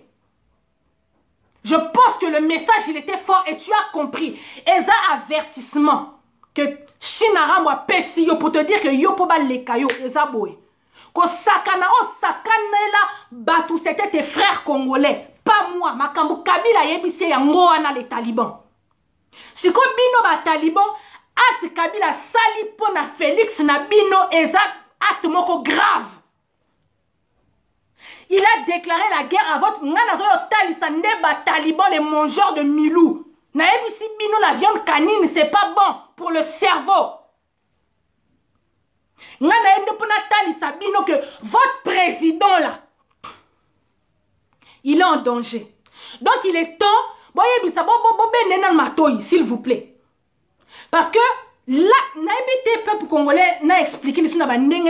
Je pense que le message il était fort et tu as compris. Eza avertissement que Shinara moi pesi yo pour te dire que yo po ba le kayo eza boy. Ko sakana o sakanela batu c'était tes frères congolais, pas moi. Makambu Kabila yebisi yango wana les talibans. Si ko bino ba taliban acte Kabila sali pona Félix Nabino eza acte moko grave. Il a déclaré la guerre à votre nganazo talisa ndeba taliban les mangeurs de Milou. Naebisi bino la viande canine c'est pas bon pour le cerveau. Ngana ende pona talisa bino que votre président là il est en danger. Donc il est temps boyebisa bo benena matoyi s'il vous plaît. Parce que là, n'habitez peuple congolais n'a expliqué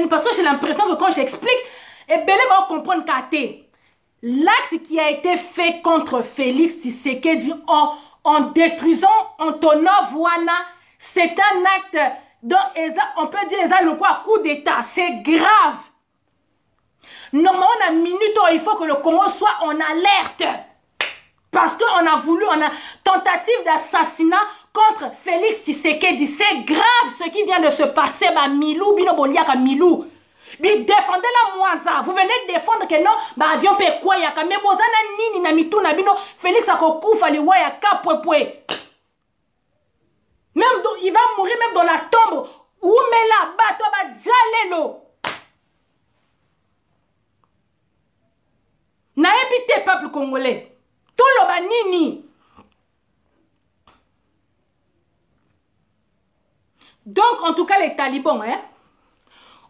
parce que j'ai l'impression que quand j'explique, et bien va comprendre qu'athée. L'acte qui a été fait contre Félix Tshisekedi en détruisant Antonov Wana, c'est un acte dont on peut dire le coup d'état. C'est grave. Normalement, on a une minute où il faut que le Congo soit en alerte. Parce qu'on a voulu, on a tentative d'assassinat contre Félix Tshisekedi. C'est grave ce qui vient de se passer. Bah, Milou, Bino Boliaka Milou. Mais défendez la Mwanza. Vous venez de défendre que non, bah, avion pe quoi yaka. Mais bozana nini na mitou na bino. Félix Akokoufa li wayaka pwepwe. Même il va mourir même dans la tombe. Où mais là, bah, toi, bah, djalelo. Na évité peuple congolais. Tout le banini. Donc, en tout cas, les talibans, hein,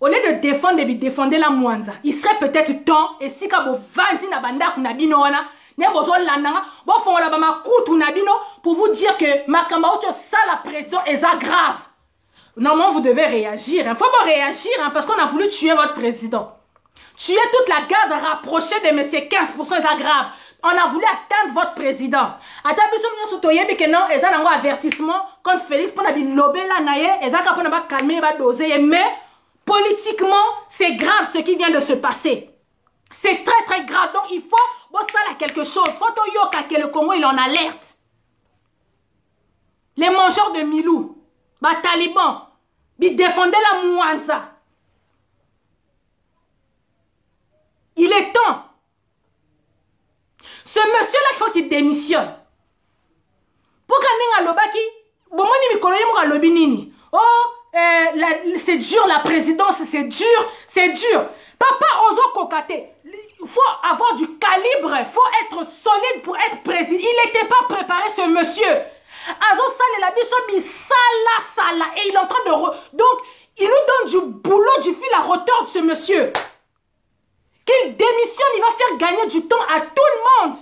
au lieu de défendre la Mwanza, il serait peut-être temps, et si vous vendez na banda kunabino wana, ne bozo landanga, bon font la bama koutou nabino, pour vous dire que makamba ocho ça la pression est grave. Normalement, vous devez réagir. Il faut pas réagir, hein, parce qu'on a voulu tuer votre président. Tuer toute la garde rapprochée de M. 15%, c'est grave. On a voulu atteindre votre président. Mais avertissement contre Félix pour calmer, mais politiquement, c'est grave ce qui vient de se passer. C'est très très grave. Donc il faut faire quelque chose. Il faut que le Congo il en alerte. Les mangeurs de Milou, les talibans, ils défendaient la Mouanza. Il est temps. Ce monsieur-là, il faut qu'il démissionne. Pourquoi c'est dur la présidence, c'est dur, c'est dur. Papa Ozo Kokate, il faut avoir du calibre, il faut être solide pour être président. Il n'était pas préparé ce monsieur. Azo Sale la biso sala et il est en train de... Donc, il nous donne du boulot, du fil à retordre ce monsieur. Qu'il démissionne, il va faire gagner du temps à tout le monde.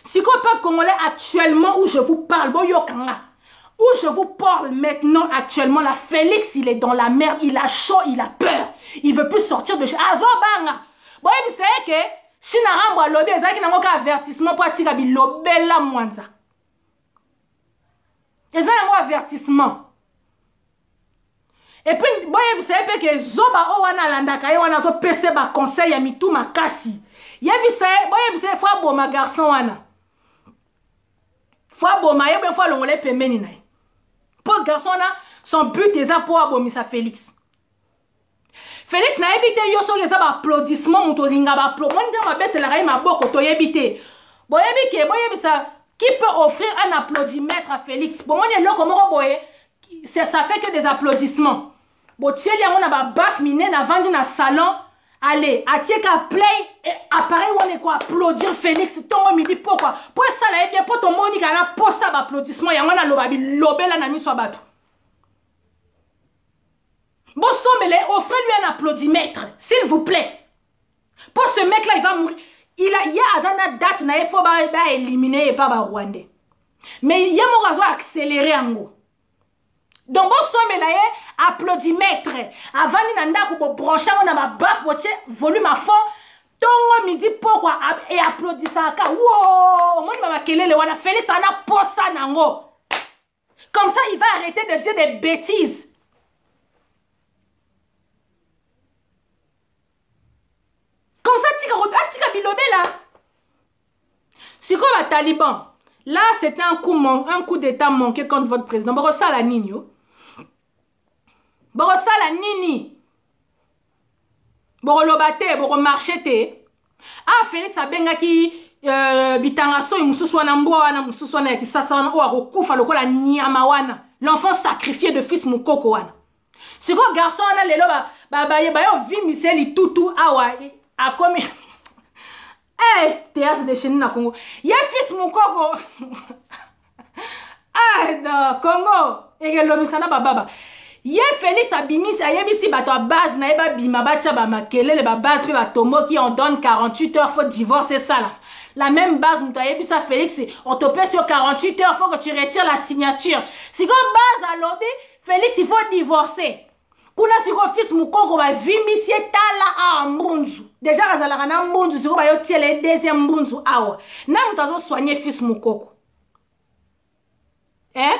Si qu'on peut congolais actuellement où je vous parle, où je vous parle maintenant actuellement, la Félix, il est dans la merde, il a chaud, il a peur. Il veut plus sortir de chez Azobanga. Bon, vous savez que si on a un lobby, il y a un avertissement pour attirer le lobby la moinza. Il y a un avertissement. Et puis, bon, vous savez que Zoba Owana Landaka, Owana Zo PC ba conseil ya mitou makasi. Yebise, bon, yebise, faut bon ma garçon wana. Faut bon ma yebe faut l'ongole pemeni na. Pour garçon là, son but est pour abomisa Félix. Félix na ebite yo so ke ça ba applaudissement muto ringa ba applaudissement. Moi ndima bête la ma boko to yebite. Bon yebike, bon yebisa, qui peut offrir un applaudimètre à Félix? Bon moi le comment boye, ça fait que des applaudissements. Bon, tiens, il y a un baf miné, na vendu dans salon. Allez, à tieka play, appareil, on est quoi, applaudir Félix, ton midi, pourquoi? Pour ça, là, bien, pour ton monique, à la poste d'applaudissement, il y a un lobabi, lobé, la nami, soit battu. Bon, sommez-les, offrez-lui un applaudimètre, s'il vous plaît. Pour ce mec-là, il va mourir. Il y a une date, il faut pas éliminer et pas Rwandais. Mais il y a mon réseau accéléré en gros. Donc, bon, somme là, applaudimètre. Avant, il y a un branché, on a ma baffe, volume à fond. Tongo midi pourquoi et applaudit ça. Wow, moi, je vais le wana Félix, on a posté nango. Comme ça, il va arrêter de dire des bêtises. Comme ça, tika bilobé là. C'est quoi la Taliban? Là, c'était un coup d'état manqué contre votre président. Bon, ça la nini. Bon, ça la nini. Bon, lobate, bon, marché. Ah, Félix a benga ki bitangaso, il moussou na mboa wana, moussou na ki sasa wana, oua rokufa lokola nyama wana. L'enfant sacrifié de fils moukoko wana. Si quoi garçon wana lelo ba yo vi miseli tutu awa a komi. Eh, théâtre de chenille na Congo. Y'a fils moukoko. Ah, da Congo. Et l'homme sana baba. Y'a Félix Abimis, y'a bisi bato à base, na eba bima bacha ba makele, le ba base, ba tomo qui on donne 48 heures, faut divorcer ça là. La même base, nous t'as bisa Félix, on te paie sur 48 heures, faut que tu retires la signature. Si comme base à lobby, Félix, il faut divorcer. Kuna si ko fils moukoko ba vimisie tala a mbunzu. Déjà kazala na mbunzu, si ko ba yo tiele deuxième mbunzu awa. Na mutazo soigner fils moukoko. Hein?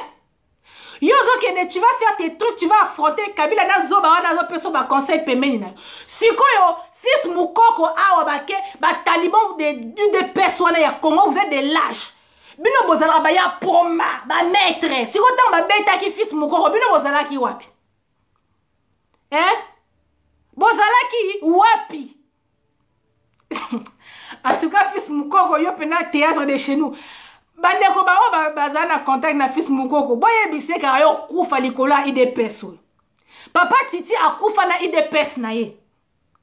Yozo kene, tu vas faire tes trucs, tu vas affronter Kabila na zoba wana zo peso ba conseil pemeni na. Siko yo fils moukoko awa ba taliban de personnes ya Congo, vous êtes des lâches. Bino bozala ba ya poma, ba maître. Siko tant ba beta ki fils moukoko, bino bozala ki wapi? Hein? Bozala ki wapi? En tout cas, fils moukoko yo pena théâtre de chez nous. Bandeko ba bazana contact na fils moukoko. Boye bise ka yo kufa likola IDPS. Papa Titi a kufa na IDPS na ye.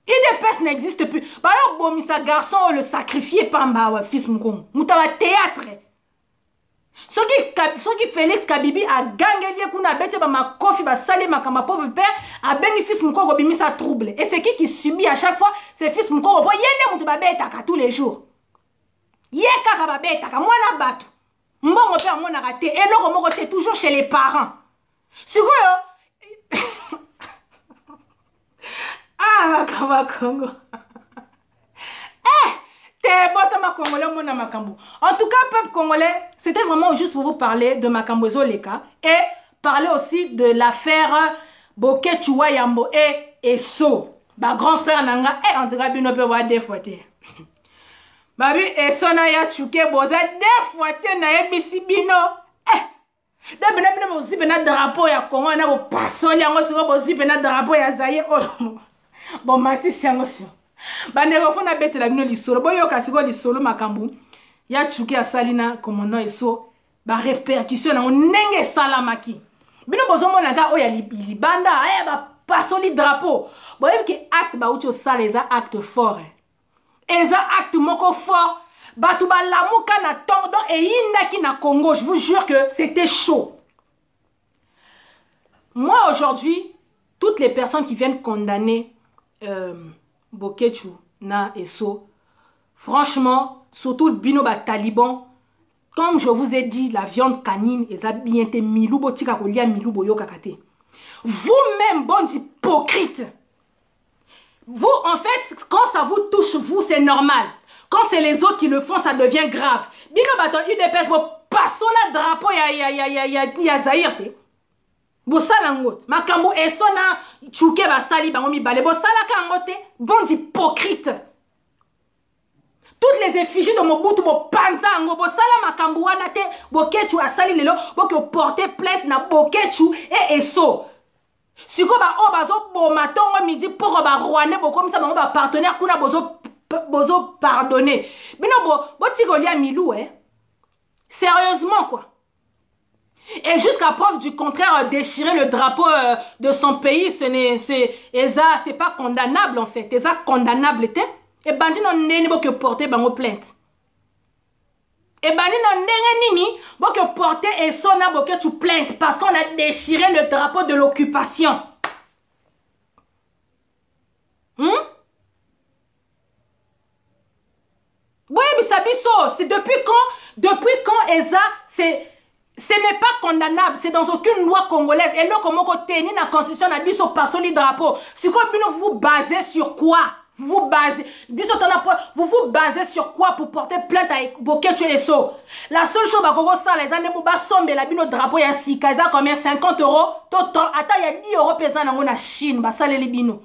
IDPS n'existe plus. Ba yo bomisa garçon le sacrifier pamba wa fils moukoko. Mutawa théâtre. Soki Félix Kabibi a gangé kuna bete ba makofi ba sali makama pauvre père a bengi fils moukoko bimisa trouble. Et c'est qui subit à chaque fois c'est fils moukoko. Bo yende mutu ba beta ka tous les jours. Ye kaka ba beta ka mwana bato. Mbongo père mwana raté et loko moko te toujours chez les parents. Sikoyo. Ah Makamba Congo. T'es bon, Congolais, mon Makambo. En tout cas, peuple congolais, c'était vraiment juste pour vous parler de Makambo Zoleka et parler aussi de l'affaire Boké Chouwa Yambo et Eso. Bah, grand frère Nanga, en tout cas, bino peut voir des fois. Babi, Eso na ya chouke boza des fois na ye bisi bino. D'abord, bino na drapeau ya Congo na bo pasoli yango siko bozi na drapeau ya Zaïre. Bon, Matisse yango siko. Bandeko fona bete la bino lisolo boyo kasiko lisolo makambu ya chuki asalina komono eso ba répercussion na ndenge salamaki bino bozo mona ka oya libanda aya ba pasoli drapeau boyebi ki acte ba ucho sala eza acte fort eza acte moko fort batu ba lamuka na tondo e yindaki na Congo. Je vous jure que c'était chaud. Moi aujourd'hui toutes les personnes qui viennent condamner Bokechu na Eso, franchement, surtout bino ba taliban, comme je vous ai dit, la viande canine et ça bien te milou botika kolia milou boyo kakate. Vous-même, bon hypocrite. Vous, en fait, quand ça vous touche, vous, c'est normal. Quand c'est les autres qui le font, ça devient grave. Bino bato UDPS, bo passo la drapeau ya Zaïre te. Bosala ngot makambo esona chuke basali bango mibale bosala kangote bon hypocrite. Toutes les effigies de Mobutu bo panza ngo bosala makambo wana te Bokechu asali lelo boke porter plainte na Bokechu et Eso. Siko ba o bazo bo matongo midi pour ba rwande bo comme ça bango ba partenaire kuna bozo pardonner. Bino bo tikolia milou Sérieusement quoi. Et jusqu'à preuve du contraire, déchirer le drapeau de son pays, c'est pas condamnable en fait. C'est condamnable. Et bandi non neni bo que porter bango plainte. Et bandi non neni bo que porter et sona bo que tu plainte parce qu'on a déchiré le drapeau de l'occupation. Oui, Bisabiso, c'est depuis quand Eza, ce n'est pas condamnable, c'est dans aucune loi congolaise. Et là, comment on tenir la constitution n'a dit sur le drapeau. Si vous vous basez sur quoi? Vous vous basez sur quoi pour porter plainte à Bokechu et Eso? La seule chose que les gens ne pas somber la bino drapeau ya sika, ça combien 50 €. Attends, il y a 10 € pesant dans la Chine, bah ça les bino.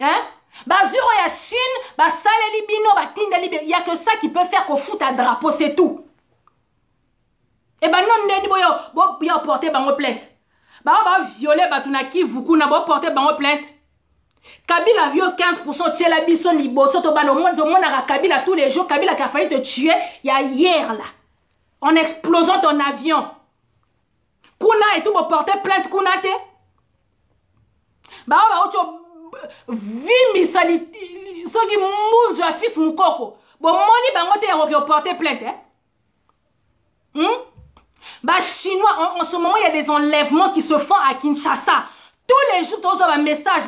Hein? Bah zéro ya Chine, bah ça les bino, bah tinda libé. Il y a que ça qui peut faire qu'on fout un drapeau, c'est tout. Et ben non neni boyo porter bango plainte. Ba violer batunaki vuku na bo porter bango plainte. Kabila viole 15% tient la bison liboso to ba le monde na Kabila tous les jours Kabila qui a failli te tuer hier là en explosant ton avion. Kuna et tout bo porter plainte kuna te. Ba ocho vimi sali soki munzo fils mukoko. Bo moni bango te yako porter plainte Bah chinois, en ce moment il y a des enlèvements qui se font à Kinshasa. Tous les jours, vous avez un message,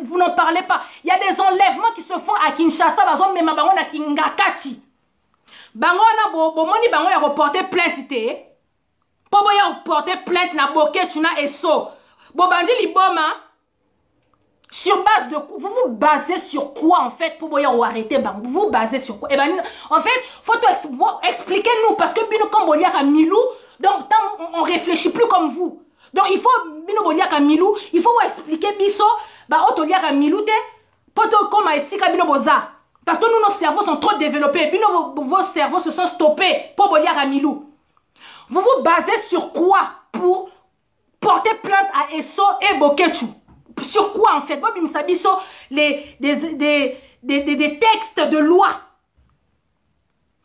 vous n'en parlez pas. Il y a des enlèvements qui se font à Kinshasa, même à Kingakati. Bango na bomoni bango ya reporter plainte te. Pobo ya reporter plainte na Bokechu na Eso. Bobandi liboma. Sur base de quoi? Vous vous basez sur quoi en fait pour arrêter bango? Vous vous basez sur quoi? Eh ben, en fait, faut expliquer-nous parce que bino comme Bolia à Milou, donc on réfléchit plus comme vous. Donc il faut bino Bolia à Milou, il faut vous expliquer biso, bah otolia à Milou te, poto comme ici bino boza. Parce que nous nos cerveaux sont trop développés, bino vos cerveaux se sont stoppés pour Bolia à Milou. Vous vous basez sur quoi pour porter plainte à Eso et Bokechu? Sur quoi en fait? Moi, des textes de loi.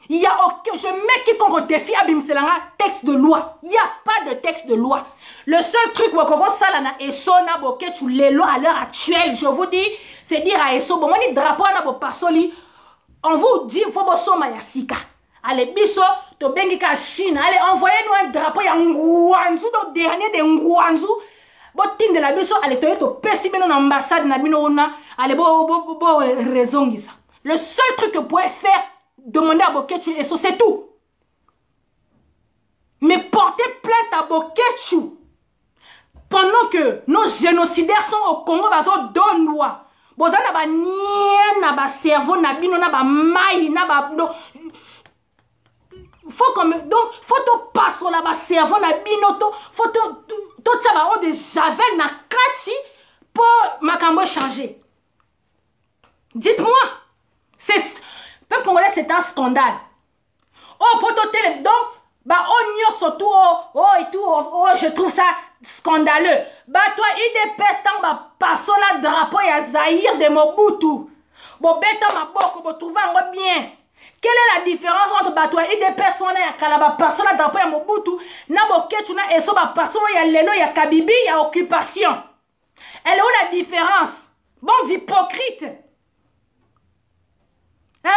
Il y a aucun. Je mets quiconque au défi à Bimselanga texte de loi. Il n'y a pas de texte de loi. Le seul truc où Salana et Sona Bokechu les lois à l'heure actuelle, je vous dis, c'est dire à Eso, bon, on drapeau na bo pasoli. On vous dit, il faut bo soma yasika. Allez, biso, to bengika Chine. Allez, envoyez-nous un drapeau ya Ngouanzou, donc dernier de Ngouanzou. Botin de la biso ale to pesi bino na ambassade na bino ona ale bo raison ça. Le seul truc que vous pouvez faire demander à Bokechu et ça c'est tout. Mais porter plainte à Bokechu pendant que nos génocidaires sont au Congo, bazo donne loi. Boza na ba nien na ba cerveau na bino na ba maille na ba faut comme donc faut to passer là ba cerveau na bino to faut to ça ba on de javel na kati pour makambo changer. Dites-moi, c'est peuple congolais, c'est un scandale. Oh pour to télé donc bah on y surtout oh et tout oh je trouve ça scandaleux. Bah toi IDPS tant ba passo la drapeau ya Zaïre de Mobutu. Bon beta ma boko bo trouver en bien. Quelle est la différence entre bah toi IDPS on ya kalaba passo la drapeau ya Mobutu na boketu na eso ba passo ya lelo ya Kabibi ya occupation. Elle est où la différence? Bon d'hypocrite. Hein?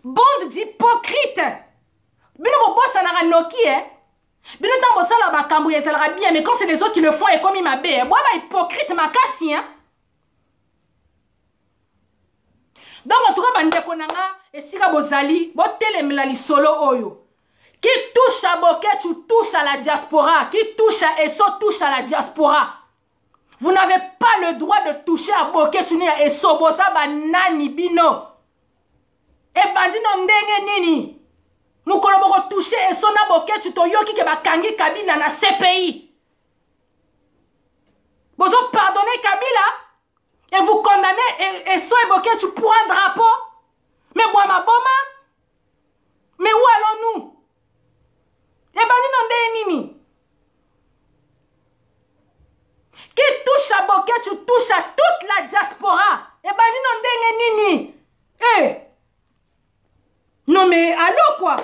Bande d'hypocrite. Bino bo bossa na noki bino tant bossa la makambu ya sera bien mais quand c'est les autres qui le font et comme il m'a bé moi ba hypocrite makasi hein. Donc en tout cas bande konanga esika bozali bo telemela li solo oyo qui touche à Boketu touche à la diaspora, qui touche à Eso touche à la diaspora. Vous n'avez pas le droit de toucher à Boketu ni à Eso bosa ba nani bino. Et bandi no ndenge nini mukolo boko toucher Eso na Boketu to yoki ke bakangi Kabila na CPI. Bozo pardonnez Kabila et vous condamnez Eso et Boketu pour un drapeau. Mais moi ma boma. Mais où allons-nous? Et bandi no ndenge nini qui touche à Boketu touche à toute la diaspora. Et bandi no ndenge nini eh. Non mais allô quoi?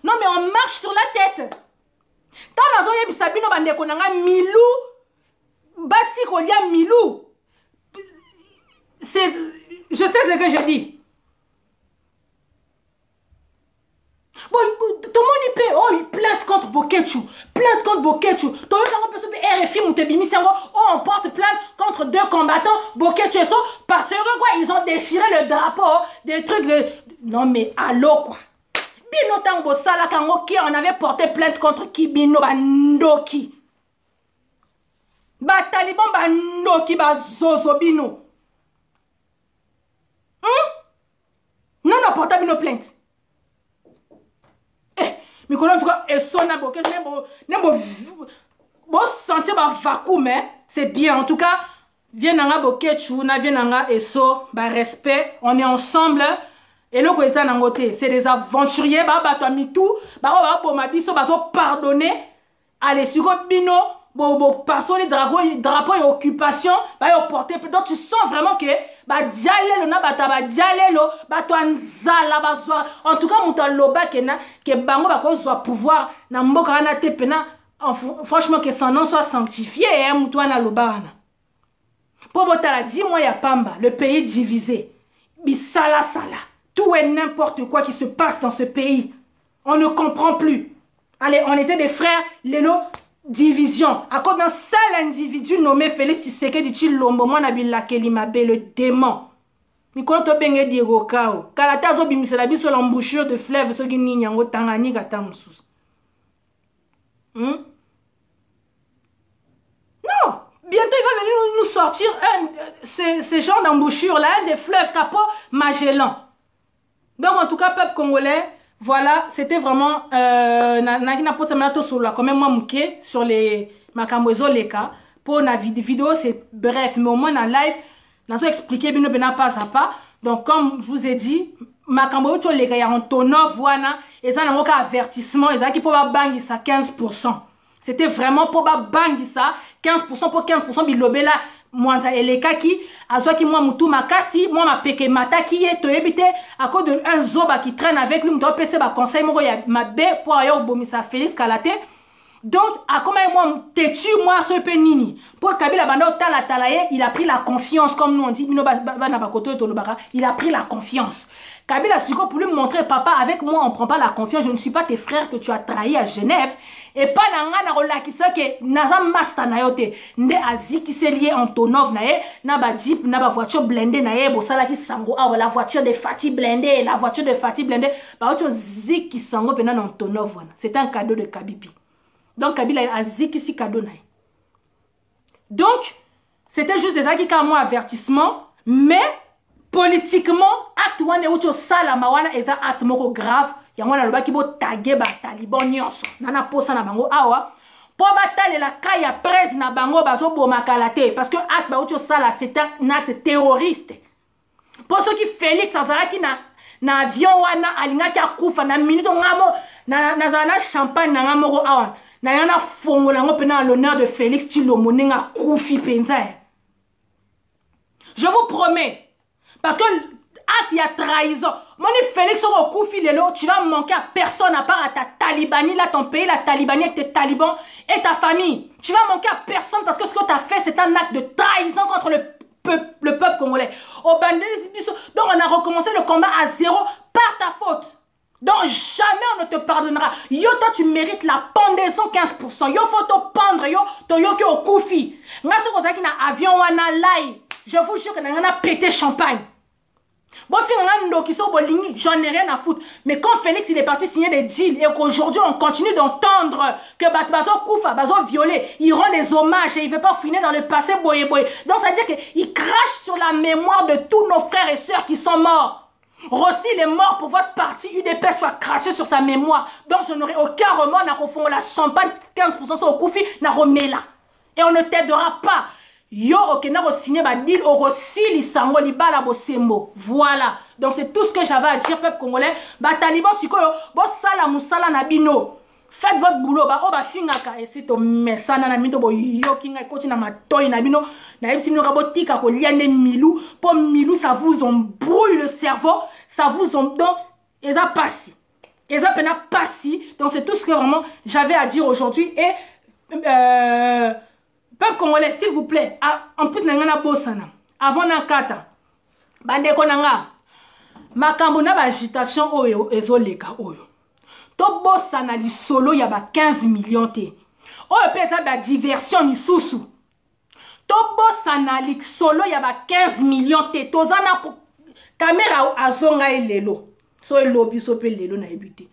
Non mais on marche sur la tête. Tant nazo yebisa bino bandeko nanga milou bati kolia milou. C'est je sais ce que je dis. Bon, tout le monde y peut. Oh, il plainte contre Boketu. Plainte contre Boketu. RFI, oh, on porte plainte contre 2 combattants, Boketu et ça, parce que quoi, ils ont déchiré le drapeau, des trucs de... Non mais, allô quoi. Bino tango sala kango qui on avait porté plainte contre qui bino bandoki. Ba taliban bandoki ba zozo bino. Non, non, porte bino plainte. Mais en tout cas, et son avocat, bon sentir ma vacuum, c'est bien. En tout cas, viens nanga Boketu, viens nanga eso, bah respect, on est ensemble. Et le quoi ça nangote, c'est des aventuriers, bah toi mitou, bah pour ma biso, bah pardonner. Allez, sur bino, bon passo les drapeaux et occupation, bah porter. Donc tu sens vraiment que bah dialelo na bataba dialelo bah toi nzala bazwa. En tout cas muta loba que bango ba ko soit pouvoir na mboka na te pena franchement que son nom soit sanctifié hein muto na loba na. Pour botala dis-moi ya pamba, le pays divisé. Bisala sala. Tout et n'importe quoi qui se passe dans ce pays. On ne comprend plus. Allez, on était des frères Lelo. Division. À cause d'un seul individu nommé Félix Tshisekedi Tshilombo, moi Nabila Kelimabe, le démon. Mais quand on benge Diego Kao, Kalata zo bimisela biso l'embouchure de fleuve, ce qui n'y a pas tangani gata moussous. Non, bientôt il va venir nous sortir ces genres d'embouchure là, des fleuves capot Magellan. Donc en tout cas, peuple congolais. Voilà, c'était vraiment na poste maintenant sur la quand même moi mouké sur les makambozo les cas pour la vidéo c'est bref mais au moins en live n'a pas expliqué bien pas à pas. Donc comme je vous ai dit makambozo les gars y a un tonneau voilà et ça n'a aucun avertissement et ça qui pour bangi ça 15%. C'était vraiment pour bangi ça 15% pour 15% bilobé là. Moi ça et les cas qui à soit qui moi mutu makasi moi ma peke mata qui est to éviter à cause de un zoba qui traîne avec lui m'doit passer ba conseil moi ya ma bé pour ailleurs bomisa Félix Kalate donc à comment moi têtu moi ce penini pour Kabila banda tala talaye il a pris la confiance comme nous on dit bino bana bakoto to lobaka il a pris la confiance Kabila siko pour lui montrer papa avec moi on prend pas la confiance je ne suis pas tes frères que tu as trahi à Genève. Et pas nanga na rolakisa que naza master na yote nde aziki se lié en tonov na ye na ba jeep na ba voiture blindée na ye bo sala ki sango ah la voiture de Fati blindée la voiture de Fati blindée ba ocho ziki sango pena na tonov wana c'est un cadeau de Kabibi Donc Kabila a zikisi cadeau. Donc, c'était juste des acquis comme moi avertissement, mais politiquement, acte wane ucho sala mawana eza acte moko grave. Yangwana loba ki bo tagué ba taliban nyonso. Nana posa na bango awa. Po batale la kaya presse na bango bazo boma kalate parce que acte ba ucho sala c'est un acte terroriste. Pour ceux qui Félix azalaki na avion wana alingaki akufa na minute ngamo na zala champagne na ngamoko awa. Na yana fongola ngo pena l'honneur de Félix Tshilombo nga kufi penza. Je vous promets. Parce que il y a trahison. Moni Félix au Koufi Lelo, tu vas manquer à personne à part à ta Talibanie, là ton pays, la Talibanie avec tes talibans et ta famille. Tu vas manquer à personne parce que ce que tu as fait, c'est un acte de trahison contre le peuple congolais. Donc on a recommencé le combat à zéro par ta faute. Donc jamais on ne te pardonnera. Yo toi tu mérites la pendaison 15%. Yo faut te pendre yo ki au Koufi. Nga so kozaki na avion wana lai. Je vous jure que on a pété champagne. Bon, j'en ai rien à foutre. Mais quand Félix il est parti signer des deals et qu'aujourd'hui on continue d'entendre que Bazo Koufa, Bazo violé, il rend des hommages et il ne veut pas finir dans le passé boye boye. Donc ça veut dire qu'il crache sur la mémoire de tous nos frères et sœurs qui sont morts. Rossi il est mort pour votre parti UDP soit craché sur sa mémoire. Donc je n'aurai aucun remords, n'a confond la champagne 15% sur Koufi, n'a remis là. Et on ne t'aidera pas. Yo okena ko signer ba deal orosi lisango libala bosembo. Voilà. Donc c'est tout ce que j'avais à dire peuple congolais. Ba taliban sikoyo bo sala musala na bino. Faites votre boulot ba o ba fingaka esito mesana na mito bo yokinga koti na matoyi na bino. Na yebisi bino ka botika ko liane milou. Po milou ça vous embrouille le cerveau, ça vous donc eza passi. Eza pena passi. Donc c'est tout ce que vraiment j'avais à dire aujourd'hui et peuple congolais, s'il vous plaît, en plus, nangana bosana. Avant nakata, bande konanga, makambo na ba agitation oyo ezoleka oyo. To bosana li solo ya ba 15 millions te. Oyo pesa ba diversion ni susu. To bosana li solo ya ba 15 millions te. Tozana caméra azonga lelo. So lobby so pe lelo na ebité.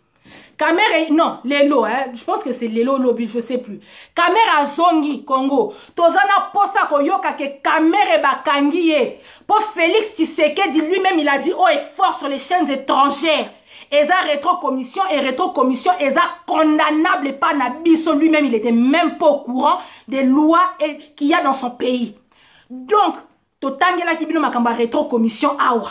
Caméra, non, Lelo, hein, je pense que c'est Lelo Lobby, je sais plus. Caméra Zongi, Congo. Tozana posa koyoka ke caméra bakangi ye. Pour Félix Tshisekedi lui-même, il a dit haut et fort sur les chaînes étrangères. Eza rétrocommission et rétrocommission, eza condamnable et pas Nabiso lui-même, il était même pas au courant des lois qu'il y a dans son pays. Donc, Totangela Kibino Makamba rétrocommission awa.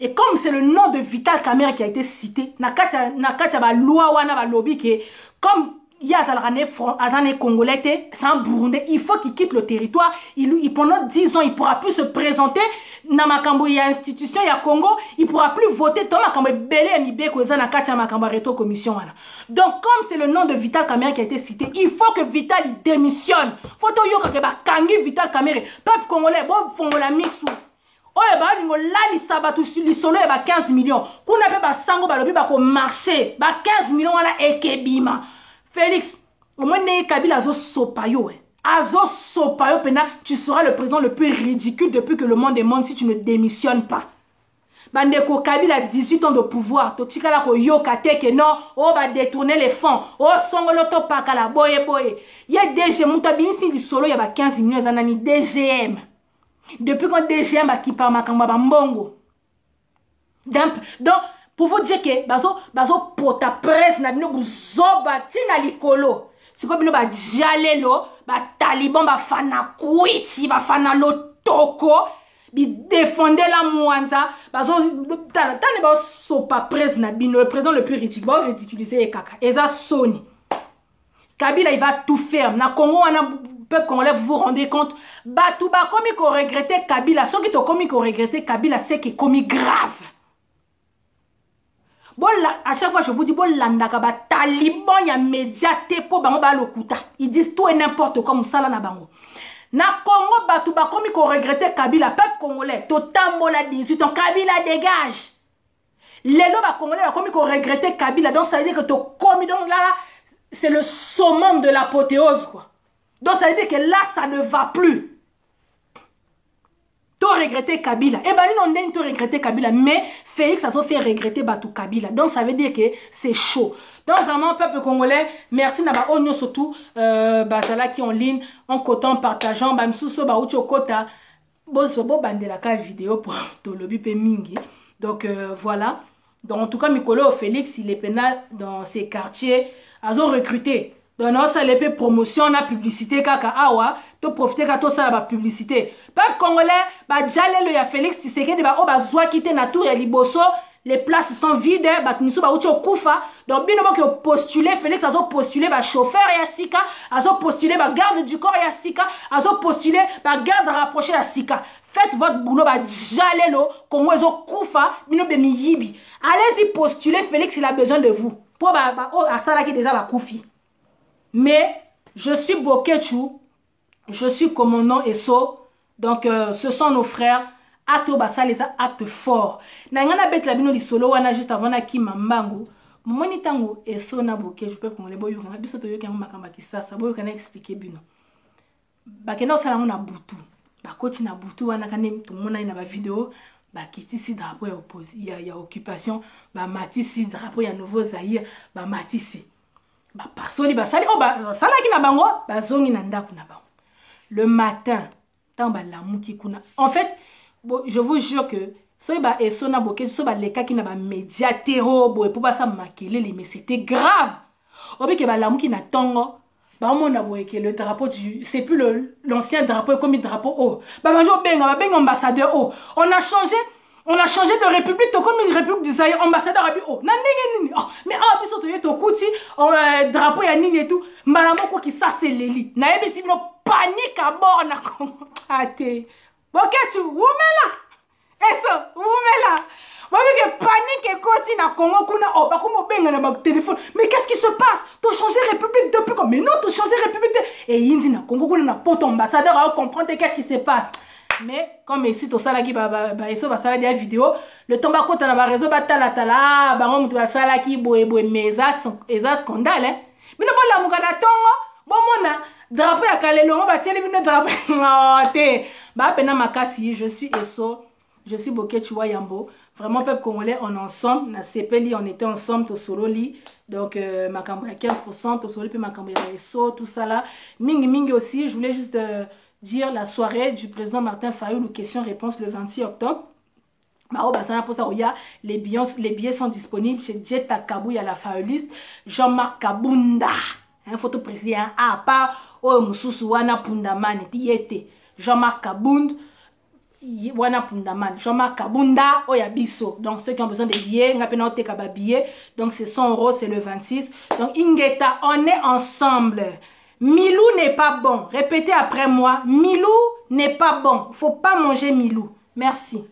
Et comme c'est le nom de Vital Kamerhe qui a été cité, nakatia ba loi wana ba lobby que comme il y a Azane Congolais, c'est un Burundais, il faut qu'il quitte le territoire. Pendant 10 ans, il ne pourra plus se présenter. Dans Makambo, il y a institution, il y a Congo, il ne pourra plus voter. Donc, comme c'est le nom de Vital Kamerhe qui a été cité, il faut que Vital il démissionne. Il faut que Vital Kamerhe, peuple congolais, bon, font la mise. Oye ba lingo la li sabatu li solo e ba 15 millions. Kuna pe ba sango ba lobi ba ko marché. Ba 15 millions wana ekebima. Félix, au moins ne Kabila azo sopayo. Azo sopayo pena, tu seras le président le plus ridicule depuis que le monde est monde si tu ne démissionnes pas. Bandeko Kabila a 18 ans de pouvoir. Totika la ko yoka teke non, oh ba détourner les fonds. Oh songolo to pakala boye boye. Ya DG mutabini si li solo ya ba 15 millions zanani DGM. Depuis qu'on DGM a qui parle Makamba Bambongo. Donc, pour vous dire que bazo pour ta presse na bino buzoba tina likolo. Si ko bino ba jalelo, ba taliban ba fana kwiti, ba fana lotoko, bi défendez la mwanza, bazo tane ba sopa presse na bino, le président le plus ridicule, ba ridiculiser kaka. Eza Sony. Kabila il va tout faire. Na Congo on a peuple congolais, vous vous rendez compte? Batouba comme qu'on regrettait Kabila, ceux qui ont commis qu'on regrettait Kabila, c'est qui commis grave. Bon, à chaque fois je vous dis, bon, l'andaka ba taliban ya médiaté pour bango ba lokuta. Ils disent tout et n'importe quoi, moussala na bango. Na Congo, Batouba comme qu'on regrettait Kabila, peuple congolais, totambola 18 ans, Kabila dégage. Les lobes congolais, comme qu'on regrettait Kabila, donc ça veut dire que tu commis, donc là, c'est le summum de l'apothéose, quoi. Donc ça veut dire que là, ça ne va plus. to regretter Kabila. Et ben non ndenge to regretter Kabila, mais Félix a fait regretter Batou Kabila. Donc ça veut dire que c'est chaud. Donc vraiment peuple congolais, merci na ba onyo surtout bazala qui en ligne, en cotant partageant ba msuso ba ucho kota bozo bo bandela ka vidéo pour to lobby pe mingi. Donc voilà. Donc en tout cas Mikolo Félix il est pénal dans ses quartiers, ils ont recruté. Donc non ça l'épée promotion na publicité kaka awa to profiter ka to ça la publicité. Peuple congolais ba jale le ya Félix Tshisekedi ba o ba zwa quitter na tour ya liboso. Les places sont vides, Batniso ba uchi okufa. Donc bino ba que postuler Félix azo postuler ba chauffeur ya sika, azo postuler ba garde du corps ya sika, azo postuler ba garde rapproché ya sika. Faites votre boulot ba jalelo Congo ezo kufa bino be miyibi. Allez-y postuler Félix il a besoin de vous. Pour ba o asala qui déjà ba kufi. Mais je suis Bokechu, je suis commandant Esso. Donc ce sont nos frères. Acte basa les actes forts. Nangana bet la bino li solo wana juste avant na kimambango. Momoni tango eso na boke je peux congolais boyo kana biso to yoka makamba kisasa boyo kana expliquer bino. Bakena osala na butu. Bakoti na butu wana kana tumona ina ba vidéo ba kitisi drapeau ya opposition ya occupation ba matisi drapeau ya nouveau Zaïre ba matisi. Ba pasoli ba sali ba sala ki na bango ba zongi na ndaku na bango. Le matin tant ba lamuki kuna. En fait bon, je vous jure que so ba esona boke so ba leka ki na ba médiatero boy pour ba sa makelele mais c'était grave. Obi ke ba lamuki na tongo ba mona boy ke le drapeau du c'est plus l'ancien drapeau comme le drapeau oh. Ba banjo benga ambassadeur oh. On a changé de république comme une république du Zaïre ambassadeur abi oh. Na nini oh mais ah biso to yeto kuti drapeau ya nini et tout. Malamo ko ki ça c'est l'élite. Na yebi si bino panique à bord na ate. Boketu, oumela! Eso, oumela! Moi, je panique et continue à Congo, oh, bah, comment benga na téléphone. Mais qu'est-ce qui se passe? Tu changé République depuis comme? Mais non, tu changé République de... Et il dit, na Congo, on a pas ton ambassadeur à comprendre qu'est-ce qui se passe. Mais, comme ici, tu as qui eso, bah, ça la vidéo, le tombako, tu as un réseau, bah, tala, bah, on doit ça là qui, mais ça, scandale, hein. Mais non, bon, la mougana tongo, bon, mona, drapeau ya kalelo, bah, tiens, les drapeau, oh, te. Bah, pena makasi, je suis Esso, je suis Bokechu Yambo. Vraiment, peuple congolais, on est ensemble. Na CPLI, on était ensemble, to solo li. Donc, makambo ya 15%, to solo puis makambo ya Esso, tout ça là. Mingi aussi, je voulais juste dire la soirée du président Martin Fayulu, questions-réponses le 26 octobre. Les billets sont disponibles chez Jetta Kabou, il y a la Fayuliste, Jean-Marc Kabunda. Un photo président, à part, oh, Moussousou, Wana Pundamani, Tiete. Jean-Marc Kabound, Wana Pundaman, Jean-Marc Kabunda, Oyabiso. Donc ceux qui ont besoin de billets, donc c'est 100 €, c'est le 26. Donc Ingeta, on est ensemble. Milou n'est pas bon. Répétez après moi, Milou n'est pas bon. Faut pas manger Milou. Merci.